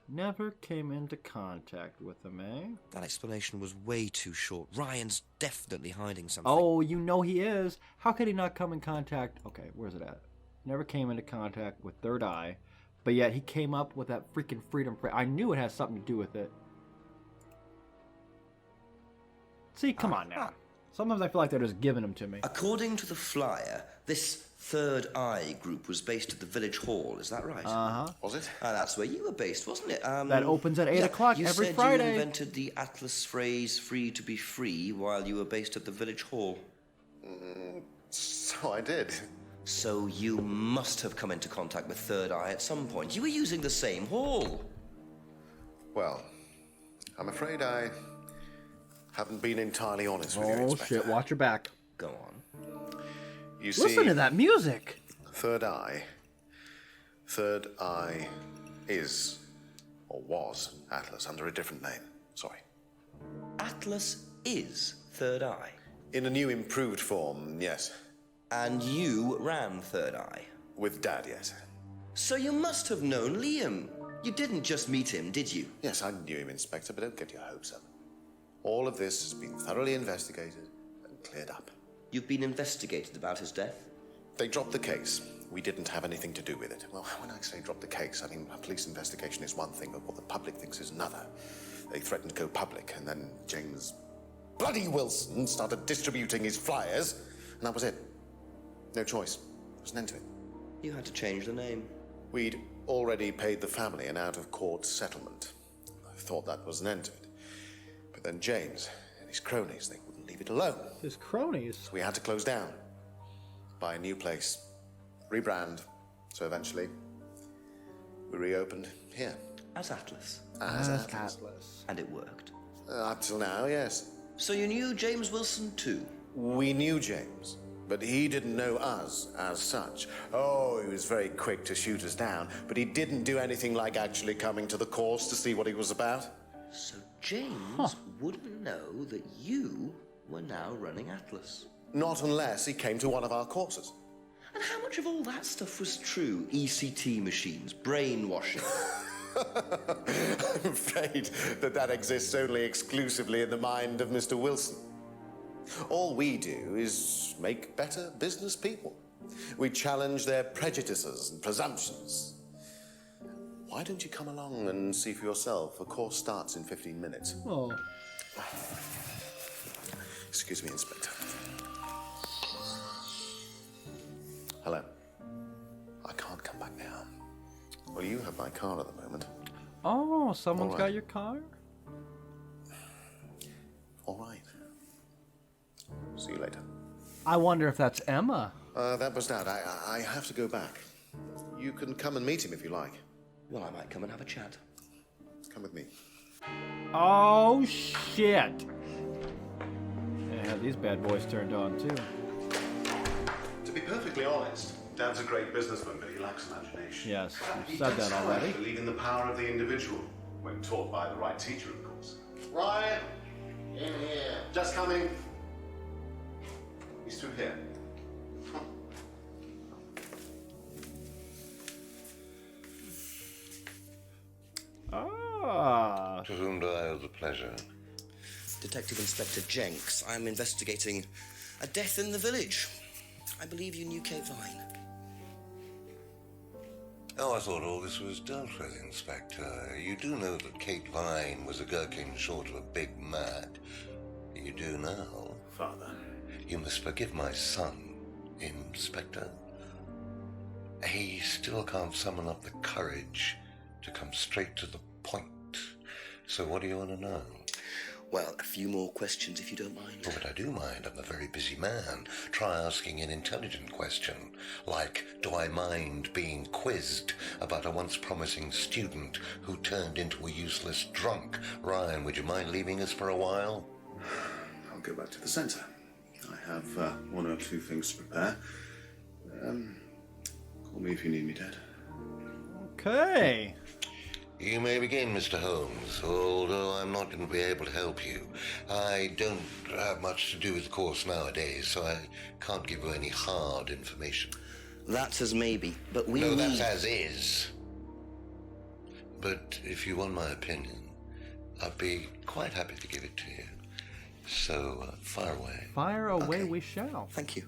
Never came into contact with them, eh? That explanation was way too short. Ryan's definitely hiding something. Oh, you know he is. How could he not come in contact? Okay, where's it at? Never came into contact with Third Eye, but yet he came up with that freaking freedom. I knew it has something to do with it. See, come on now. Sometimes I feel like they're just giving them to me. According to the flyer, this Third Eye group was based at the village hall, is that right? Uh-huh. Was it? That's where you were based, wasn't it? That opens at 8 o'clock every Friday. You said you invented the Atlas phrase, free to be free, while you were based at the village hall. So I did. So you must have come into contact with Third Eye at some point. You were using the same hall. Well, I'm afraid I haven't been entirely honest with you, Oh, Inspector. shit. Watch your back. Go on. You see, listen to that music. Third Eye is, or was, Atlas under a different name. Sorry. Atlas is Third Eye? In a new improved form, yes. And you ran Third Eye? With Dad, yes. So you must have known Liam. You didn't just meet him, did you? Yes, I knew him, Inspector, but don't get your hopes up. All of this has been thoroughly investigated and cleared up. You've been investigated about his death? They dropped the case. We didn't have anything to do with it. Well, when I say drop the case, I mean a police investigation is one thing, but what the public thinks is another. They threatened to go public, and then James bloody Wilson started distributing his flyers, and that was it. No choice. There was an end to it. You had to change the name. We'd already paid the family an out-of-court settlement. I thought that was an end to it. But then James and his cronies, they wouldn't leave it alone. His cronies? So we had to close down, buy a new place, rebrand. So eventually, we reopened here. As Atlas? As Atlas. And it worked? Up till now, yes. So you knew James Wilson too? We knew James, but he didn't know us as such. Oh, he was very quick to shoot us down, but he didn't do anything like actually coming to the course to see what he was about. So James wouldn't know that you were now running Atlas? Not unless he came to one of our courses. And how much of all that stuff was true? ECT machines, brainwashing? I'm afraid that exists only exclusively in the mind of Mr. Wilson. All we do is make better business people. We challenge their prejudices and presumptions. Why don't you come along and see for yourself? A course starts in 15 minutes. Oh. Excuse me, Inspector. Hello. I can't come back now. Well, you have my car at the moment. Oh, someone's All got right. your car? All right. See you later. I wonder if that's Emma. That was Dad. I have to go back. You can come and meet him if you like. Well, I might come and have a chat. Come with me. Oh, shit. Yeah, these bad boys turned on, too. To be perfectly honest, Dad's a great businessman, but he lacks imagination. Yes, He you've said does, that already. however, believe in the power of the individual, when taught by the right teacher, of course. Ryan, in here. Just coming. He's through here. Ah. To whom do I owe the pleasure? Detective Inspector Jenks. I'm investigating a death in the village. I believe you knew Kate Vine. Oh, I thought all this was dealt with, Inspector. You do know that Kate Vine was a gherkin short of a Big Mac. You do now. Father. You must forgive my son, Inspector. He still can't summon up the courage to come straight to the point. So what do you want to know? Well, a few more questions if you don't mind. Oh, but I do mind. I'm a very busy man. Try asking an intelligent question, like, do I mind being quizzed about a once promising student who turned into a useless drunk? Ryan, would you mind leaving us for a while? I'll go back to the centre. I have one or two things to prepare. Call me if you need me, Dad. Okay. You may begin, Mr. Holmes, although I'm not going to be able to help you. I don't have much to do with the course nowadays, so I can't give you any hard information. That's as maybe, but we No, need... that's as is. But if you want my opinion, I'd be quite happy to give it to you. So, fire away. Fire away we shall. Thank you.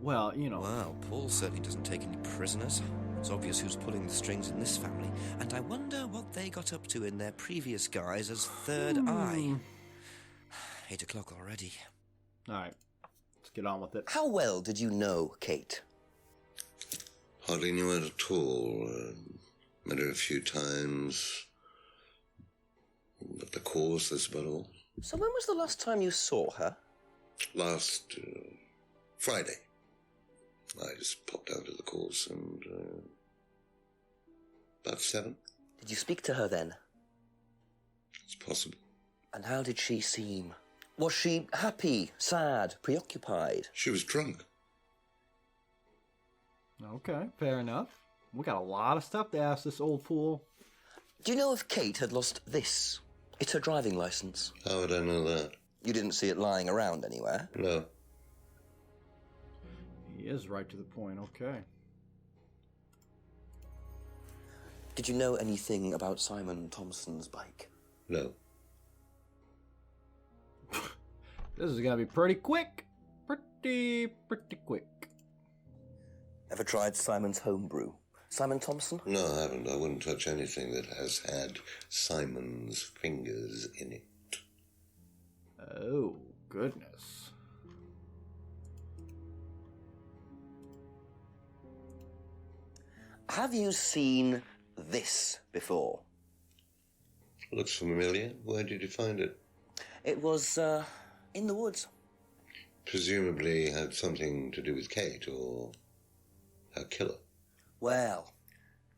Well, you know. Wow, Paul certainly doesn't take any prisoners. It's obvious who's pulling the strings in this family. And I wonder what they got up to in their previous guise as Third Eye. 8 o'clock already. All right, let's get on with it. How well did you know Kate? Hardly knew her at all. Met her a few times. At the course, that's about all. So when was the last time you saw her? Last Friday. I just popped out of the course and about 7. Did you speak to her then? It's possible. And how did she seem? Was she happy, sad, preoccupied? She was drunk. Okay, fair enough. We got a lot of stuff to ask this old fool. Do you know if Kate had lost this? It's her driving license. How would I know that? You didn't see it lying around anywhere? No. He is right to the point, okay. Did you know anything about Simon Thompson's bike? No. This is gonna be pretty quick. Pretty quick. Ever tried Simon's homebrew? Simon Thompson? No, I haven't. I wouldn't touch anything that has had Simon's fingers in it. Oh, goodness. Have you seen this before? Looks familiar. Where did you find it? It was, in the woods. Presumably had something to do with Kate or her killer. Well,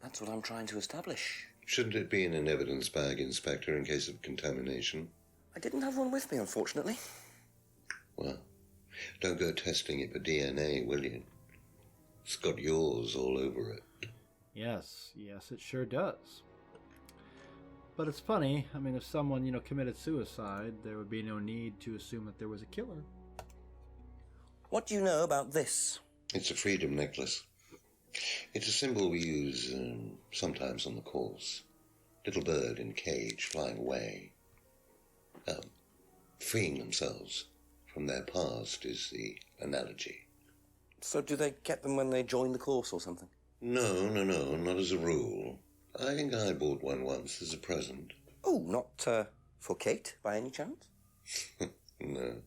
that's what I'm trying to establish. Shouldn't it be in an evidence bag, Inspector, in case of contamination? I didn't have one with me, unfortunately. Well, don't go testing it for DNA, will you? It's got yours all over it. Yes, it sure does. But it's funny, I mean, if someone, committed suicide, there would be no need to assume that there was a killer. What do you know about this? It's a freedom necklace. It's a symbol we use sometimes on the course. Little bird in cage flying away. Freeing themselves from their past is the analogy. So do they get them when they join the course or something? No, not as a rule. I think I bought one once as a present. Oh, not for Kate, by any chance? No.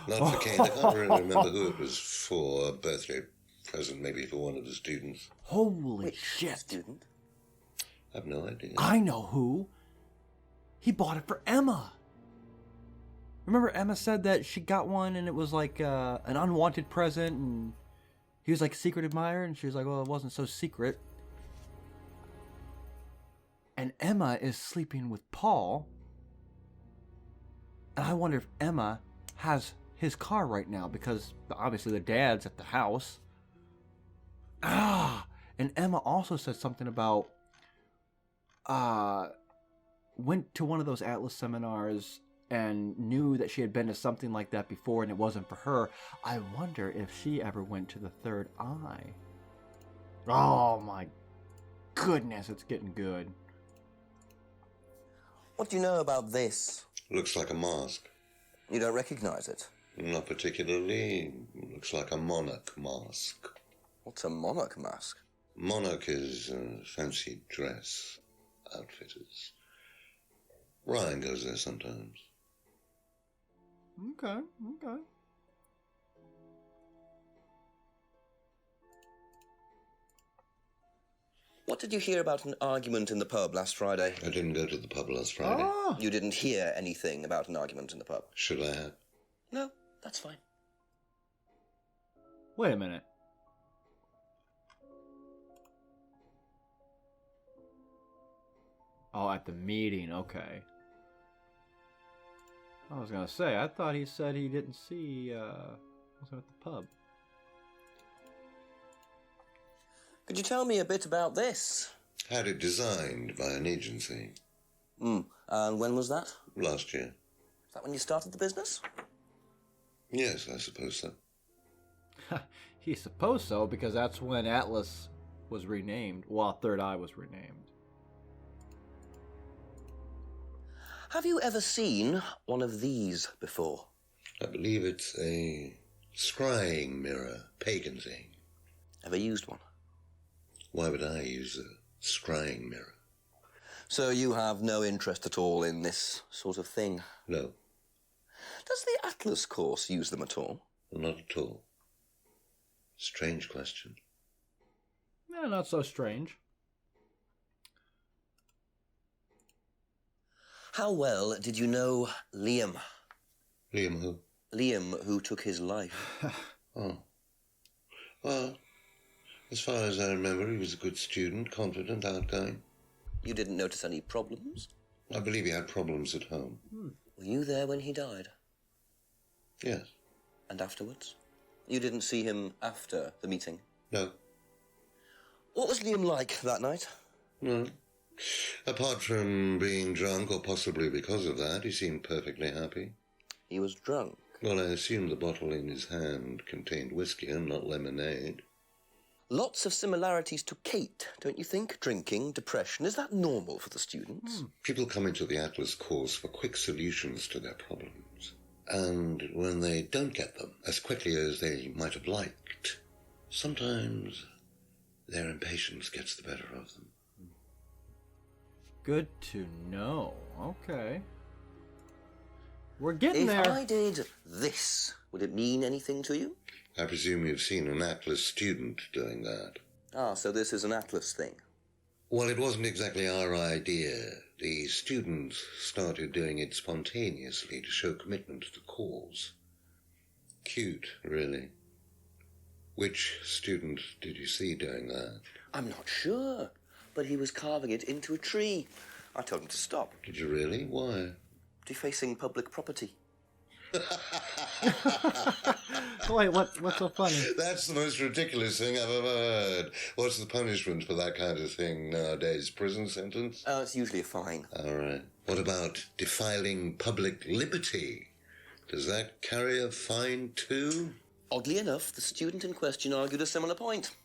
Not for Kate. I can't really remember who it was for. A birthday present, maybe for one of the students. Holy Which shit. student? I've no idea. I know who. He bought it for Emma. Remember Emma said that she got one and it was like an unwanted present and he was like a secret admirer and she was like, well, it wasn't so secret. And Emma is sleeping with Paul. And I wonder if Emma has his car right now because obviously the dad's at the house. And Emma also said something about went to one of those Atlas seminars and knew that she had been to something like that before and it wasn't for her. I wonder if she ever went to the third eye. Oh my goodness, it's getting good. What do you know about this? Looks like a mask. You don't recognize it? Not particularly. Looks like a monarch mask. What's a monarch mask? Monarch is fancy dress outfitters. Ryan goes there sometimes. Okay. What did you hear about an argument in the pub last Friday? I didn't go to the pub last Friday. Ah. You didn't hear anything about an argument in the pub? Should I have? No, that's fine. Wait a minute. Oh, at the meeting, okay. I was gonna say, I thought he said he didn't see, wasn't at the pub. Could you tell me a bit about this? Had it designed by an agency. And when was that? Last year. Is that when you started the business? Yes, I suppose so. He supposed so, because that's when Atlas was renamed, while Third Eye was renamed. Have you ever seen one of these before? I believe it's a scrying mirror, pagan thing. Ever used one? Why would I use a scrying mirror? So you have no interest at all in this sort of thing? No. Does the Atlas course use them at all? Not at all. Strange question. No, not so strange. How well did you know Liam? Liam who? Liam, who took his life. Oh. Well, as far as I remember, he was a good student, confident, outgoing. You didn't notice any problems? I believe he had problems at home. Were you there when he died? Yes. And afterwards? You didn't see him after the meeting? No. What was Liam like that night? No. Apart from being drunk, or possibly because of that, he seemed perfectly happy. He was drunk? Well, I assume the bottle in his hand contained whiskey and not lemonade. Lots of similarities to Kate, don't you think? Drinking, depression. Is that normal for the students? People come into the Atlas course for quick solutions to their problems. And when they don't get them as quickly as they might have liked, sometimes their impatience gets the better of them. Good to know. Okay. We're getting there. If I did this, would it mean anything to you? I presume you've seen an Atlas student doing that. Ah, so this is an Atlas thing. Well, it wasn't exactly our idea. The students started doing it spontaneously to show commitment to the cause. Cute, really. Which student did you see doing that? I'm not sure, but he was carving it into a tree. I told him to stop. Did you really? Why? Defacing public property. Wait, what's so funny? That's the most ridiculous thing I've ever heard. What's the punishment for that kind of thing nowadays? Prison sentence? Oh, it's usually a fine. All right. What about defiling public liberty? Does that carry a fine too? Oddly enough, the student in question argued a similar point.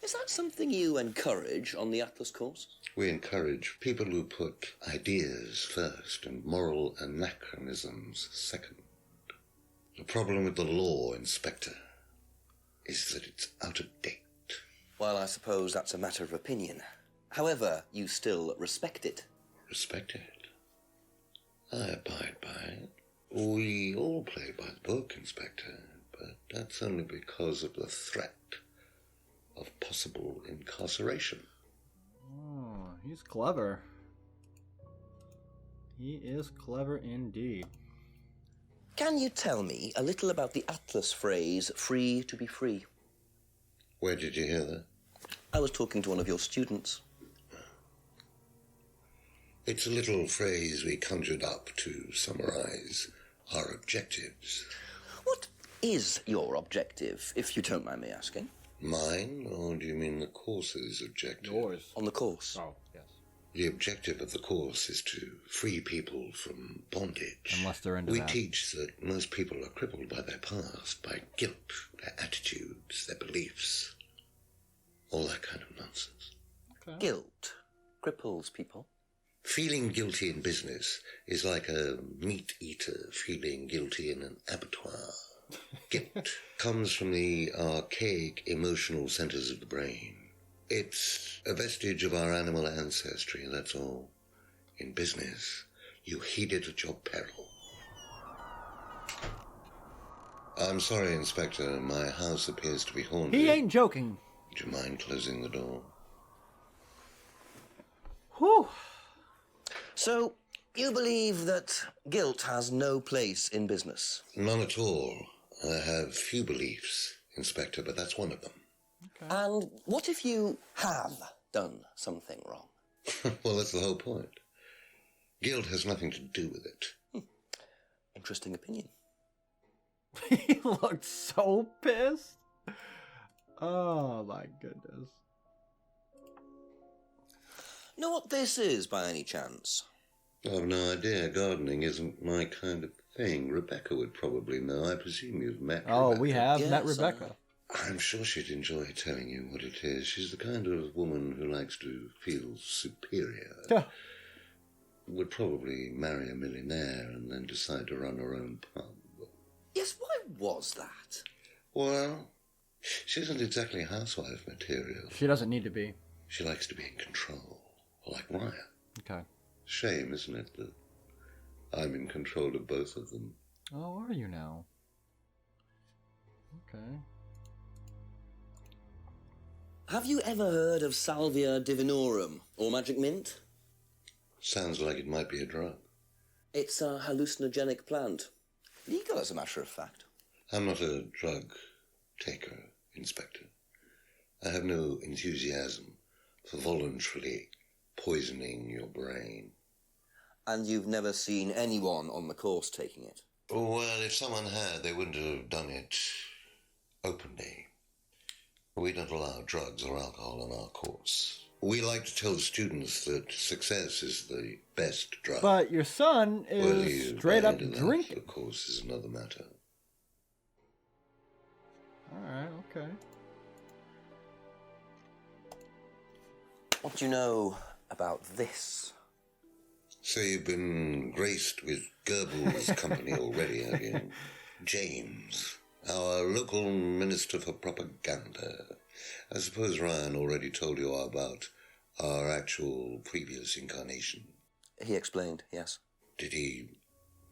Is that something you encourage on the Atlas course? We encourage people who put ideas first and moral anachronisms second. The problem with the law, Inspector, is that it's out of date. Well, I suppose that's a matter of opinion. However, you still respect it. Respect it? I abide by it. We all play by the book, Inspector, but that's only because of the threat of possible incarceration. Oh, he's clever. He is clever indeed. Can you tell me a little about the Atlas phrase, free to be free? Where did you hear that? I was talking to one of your students. It's a little phrase we conjured up to summarize our objectives. What is your objective, if you don't mind me asking? Mine, or do you mean the course's objective? Yours. On the course. Oh, yes. The objective of the course is to free people from bondage. Unless they're into We that. teach that most people are crippled by their past, by guilt, their attitudes, their beliefs. All that kind of nonsense. Okay. Guilt cripples people. Feeling guilty in business is like a meat eater feeling guilty in an abattoir. Guilt comes from the archaic emotional centers of the brain. It's a vestige of our animal ancestry, that's all. In business, you heed it at your peril. I'm sorry, Inspector. My house appears to be haunted. He ain't joking. Would you mind closing the door? Whew. So, you believe that guilt has no place in business? None at all. I have few beliefs, Inspector, but that's one of them. Okay. And what if you have done something wrong? Well, that's the whole point. Guilt has nothing to do with it. Interesting opinion. He looked so pissed. Oh my goodness. Know what this is by any chance? I've no idea. Gardening isn't my kind of thing. Rebecca would probably know. I presume you've met Oh, Rebecca. we have Yes, met Rebecca. I'm sure she'd enjoy telling you what it is. She's the kind of woman who likes to feel superior. Yeah. Would probably marry a millionaire and then decide to run her own pub. Yes, why was that? Well, she isn't exactly housewife material. She doesn't need to be. She likes to be in control, like Ryan. Okay. Shame, isn't it, that I'm in control of both of them? Oh, are you now? Okay. Have you ever heard of Salvia divinorum, or magic mint? Sounds like it might be a drug. It's a hallucinogenic plant. Legal, as a matter of fact. I'm not a drug taker, Inspector. I have no enthusiasm for voluntarily poisoning your brain. And you've never seen anyone on the course taking it? Well, if someone had, they wouldn't have done it openly. We don't allow drugs or alcohol on our course. We like to tell students that success is the best drug. But your son Whether is you straight buy up into that, drinking. of course, is another matter. Alright, okay. What do you know about this? So you've been graced with Goebbels' company already, have you? James, our local minister for propaganda. I suppose Ryan already told you about our actual previous incarnation. He explained, yes. Did he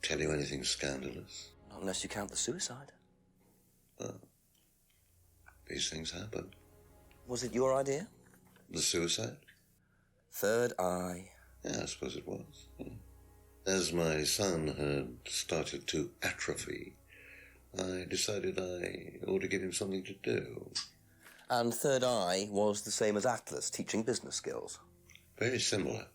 tell you anything scandalous? Not unless you count the suicide. Well, these things happen. Was it your idea? The suicide? Third eye. Yeah, I suppose it was. As my son had started to atrophy, I decided I ought to give him something to do. And Third Eye was the same as Atlas, teaching business skills. Very similar.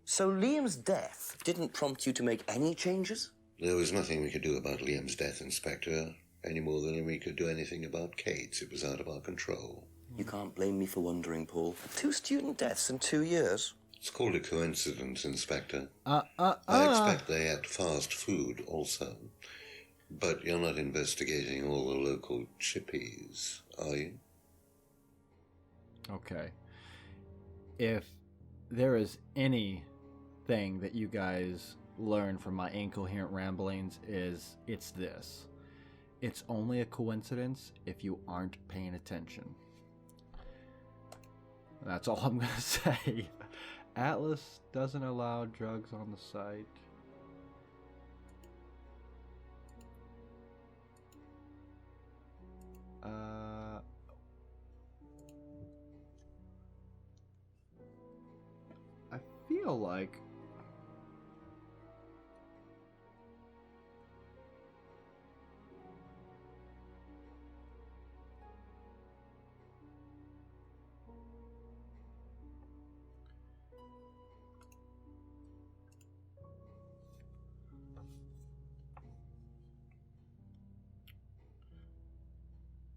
So Liam's death didn't prompt you to make any changes? There was nothing we could do about Liam's death, Inspector, any more than we could do anything about Kate's. It was out of our control. You can't blame me for wondering, Paul. 2 student deaths in 2 years. It's called a coincidence, Inspector. I expect they ate fast food also. But you're not investigating all the local chippies, are you? Okay. If there is anything that you guys learn from my incoherent ramblings, it's this. It's only a coincidence if you aren't paying attention. That's all I'm going to say. Atlas doesn't allow drugs on the site. I feel like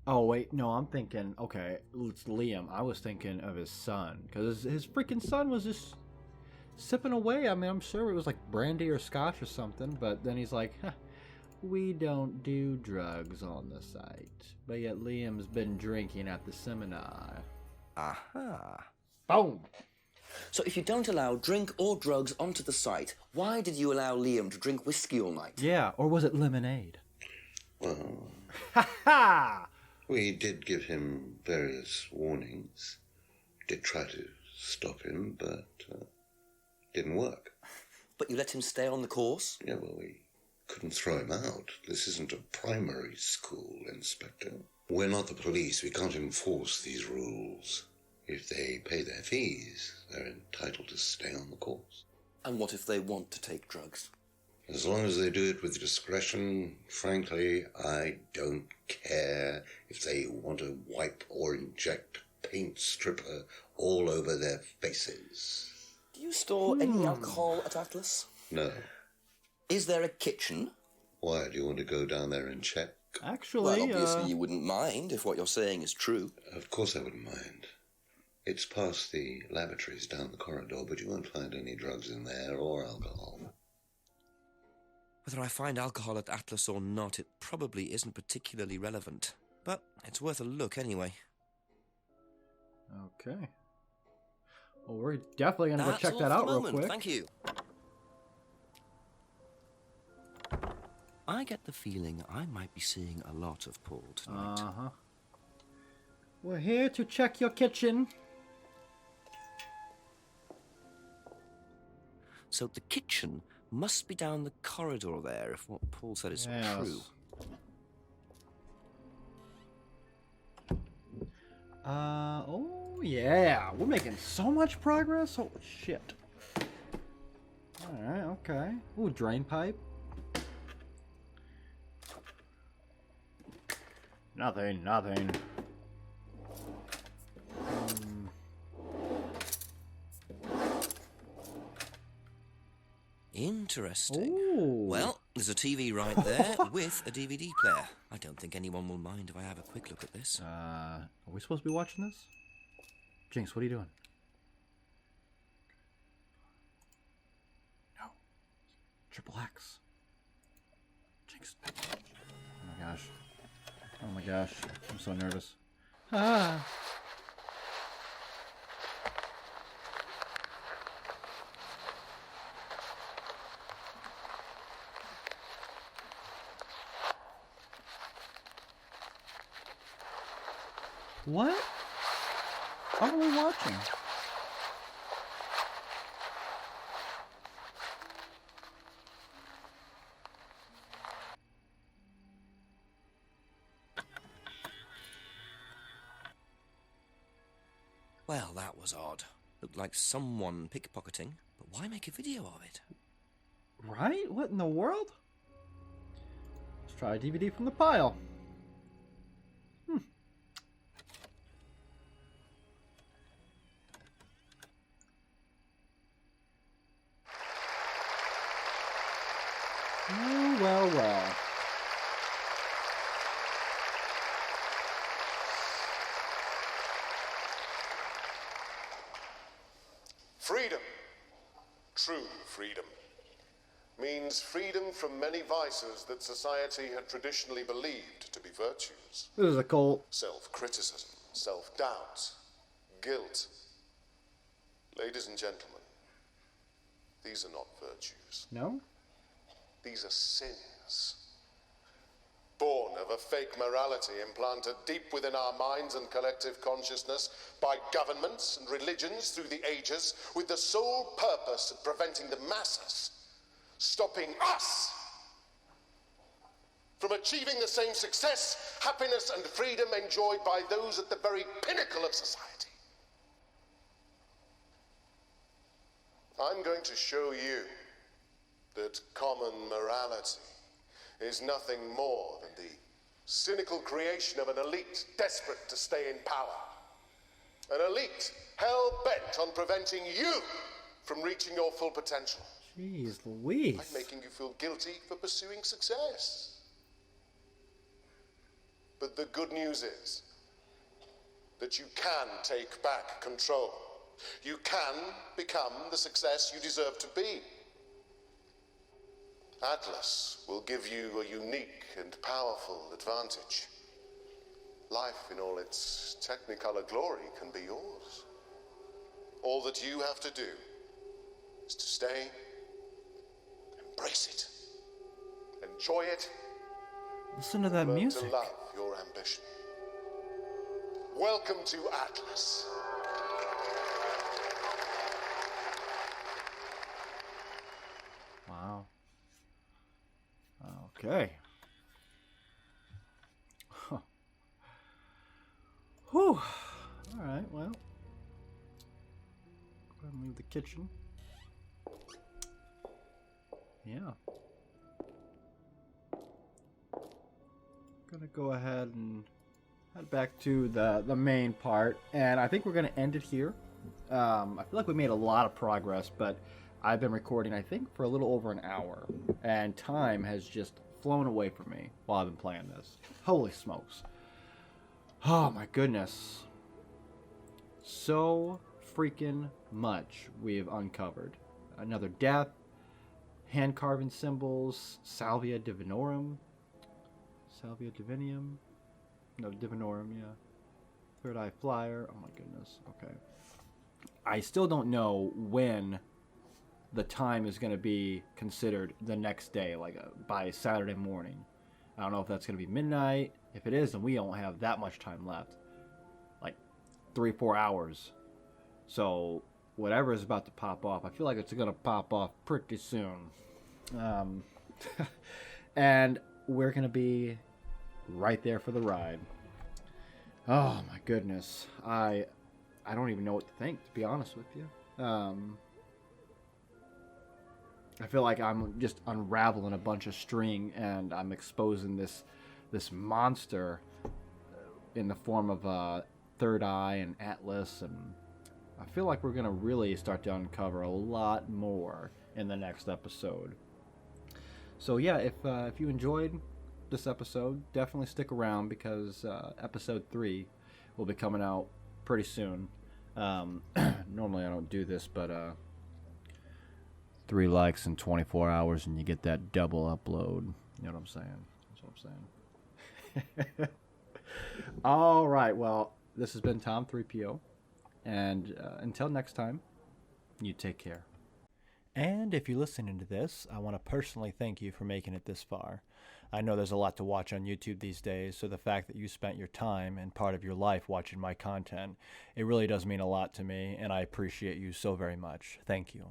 oh, wait, no, I'm thinking, okay, it's Liam. I was thinking of his son, because his freaking son was just sipping away. I mean, I'm sure it was like brandy or scotch or something, but then he's like, huh, we don't do drugs on the site. But yet Liam's been drinking at the seminar. Aha. Boom! So if you don't allow drink or drugs onto the site, why did you allow Liam to drink whiskey all night? Yeah, or was it lemonade? Well, Ha ha! we did give him various warnings. Did try to stop him, but didn't work. But you let him stay on the course? Yeah, well, we couldn't throw him out. This isn't a primary school, Inspector. We're not the police. We can't enforce these rules. If they pay their fees, they're entitled to stay on the course. And what if they want to take drugs? As long as they do it with discretion, frankly, I don't care if they want to wipe or inject paint stripper all over their faces. Do you store any alcohol at Atlas? No. Is there a kitchen? Why, do you want to go down there and check? Actually, well, obviously you wouldn't mind if what you're saying is true. Of course I wouldn't mind. It's past the lavatories down the corridor, but you won't find any drugs in there or alcohol. Whether I find alcohol at Atlas or not, it probably isn't particularly relevant. But it's worth a look anyway. Okay. Well, we're definitely going to go check that out real quick. Thank you. I get the feeling I might be seeing a lot of Paul tonight. Uh-huh. We're here to check your kitchen. So the kitchen Must be down the corridor there, if what Paul said is true. Oh yeah, we're making so much progress. Holy shit. Alright, okay. Ooh, drain pipe. Nothing. Interesting. Ooh. Well, there's a TV right there with a DVD player. I don't think anyone will mind if I have a quick look at this. Are we supposed to be watching this? Jinx, what are you doing? No. Triple X. Jinx. Oh my gosh. I'm so nervous. Ah. What? What are we watching? Well, that was odd. Looked like someone pickpocketing, but why make a video of it? Right? What in the world? Let's try a DVD from the pile. Well. Freedom, true freedom, means freedom from many vices that society had traditionally believed to be virtues. This is a cult. Self-criticism, self-doubt, guilt. Ladies and gentlemen, these are not virtues. No? These are sins. Born of a fake morality implanted deep within our minds and collective consciousness by governments and religions through the ages, with the sole purpose of preventing the masses, stopping us from achieving the same success, happiness, and freedom enjoyed by those at the very pinnacle of society. I'm going to show you that common morality is nothing more than the cynical creation of an elite desperate to stay in power. An elite hell-bent on preventing you from reaching your full potential. Jeez Louise. By making you feel guilty for pursuing success. But the good news is that you can take back control. You can become the success you deserve to be. Atlas will give you a unique and powerful advantage. Life in all its technicolor glory can be yours. All that you have to do is to stay, embrace it, enjoy it. Listen to that music. To love your ambition. Welcome to Atlas. Wow. Okay. Huh. Whew. Alright, well. Go ahead and leave the kitchen. Yeah. Gonna go ahead and head back to the main part, and I think we're gonna end it here. I feel like we made a lot of progress, but I've been recording, I think, for a little over an hour, and time has just flown away from me while I've been playing this. Holy smokes. Oh my goodness. So freaking much we've uncovered. Another death, hand carving symbols, Salvia Divinorum. Salvia Divinium? No, Divinorum, yeah. Third Eye Flyer. Oh my goodness. Okay. I still don't know when the time is going to be considered the next day, like by Saturday morning. I don't know if that's going to be midnight. If it is, then we don't have that much time left. Like 3-4 hours. So whatever is about to pop off, I feel like it's going to pop off pretty soon. And we're going to be right there for the ride. Oh, my goodness. I don't even know what to think, to be honest with you. I feel like I'm just unraveling a bunch of string, and I'm exposing this monster in the form of Third Eye and Atlas, and I feel like we're gonna really start to uncover a lot more in the next episode. So yeah, if you enjoyed this episode, definitely stick around, because episode 3 will be coming out pretty soon. Normally I don't do this, but 3 likes in 24 hours and you get that double upload. You know what I'm saying? That's what I'm saying. All right, well, this has been Tom3p0, and until next time, you take care. And if you're listening to this, I want to personally thank you for making it this far. I know there's a lot to watch on YouTube these days, so the fact that you spent your time and part of your life watching my content, it really does mean a lot to me, and I appreciate you so very much. Thank you.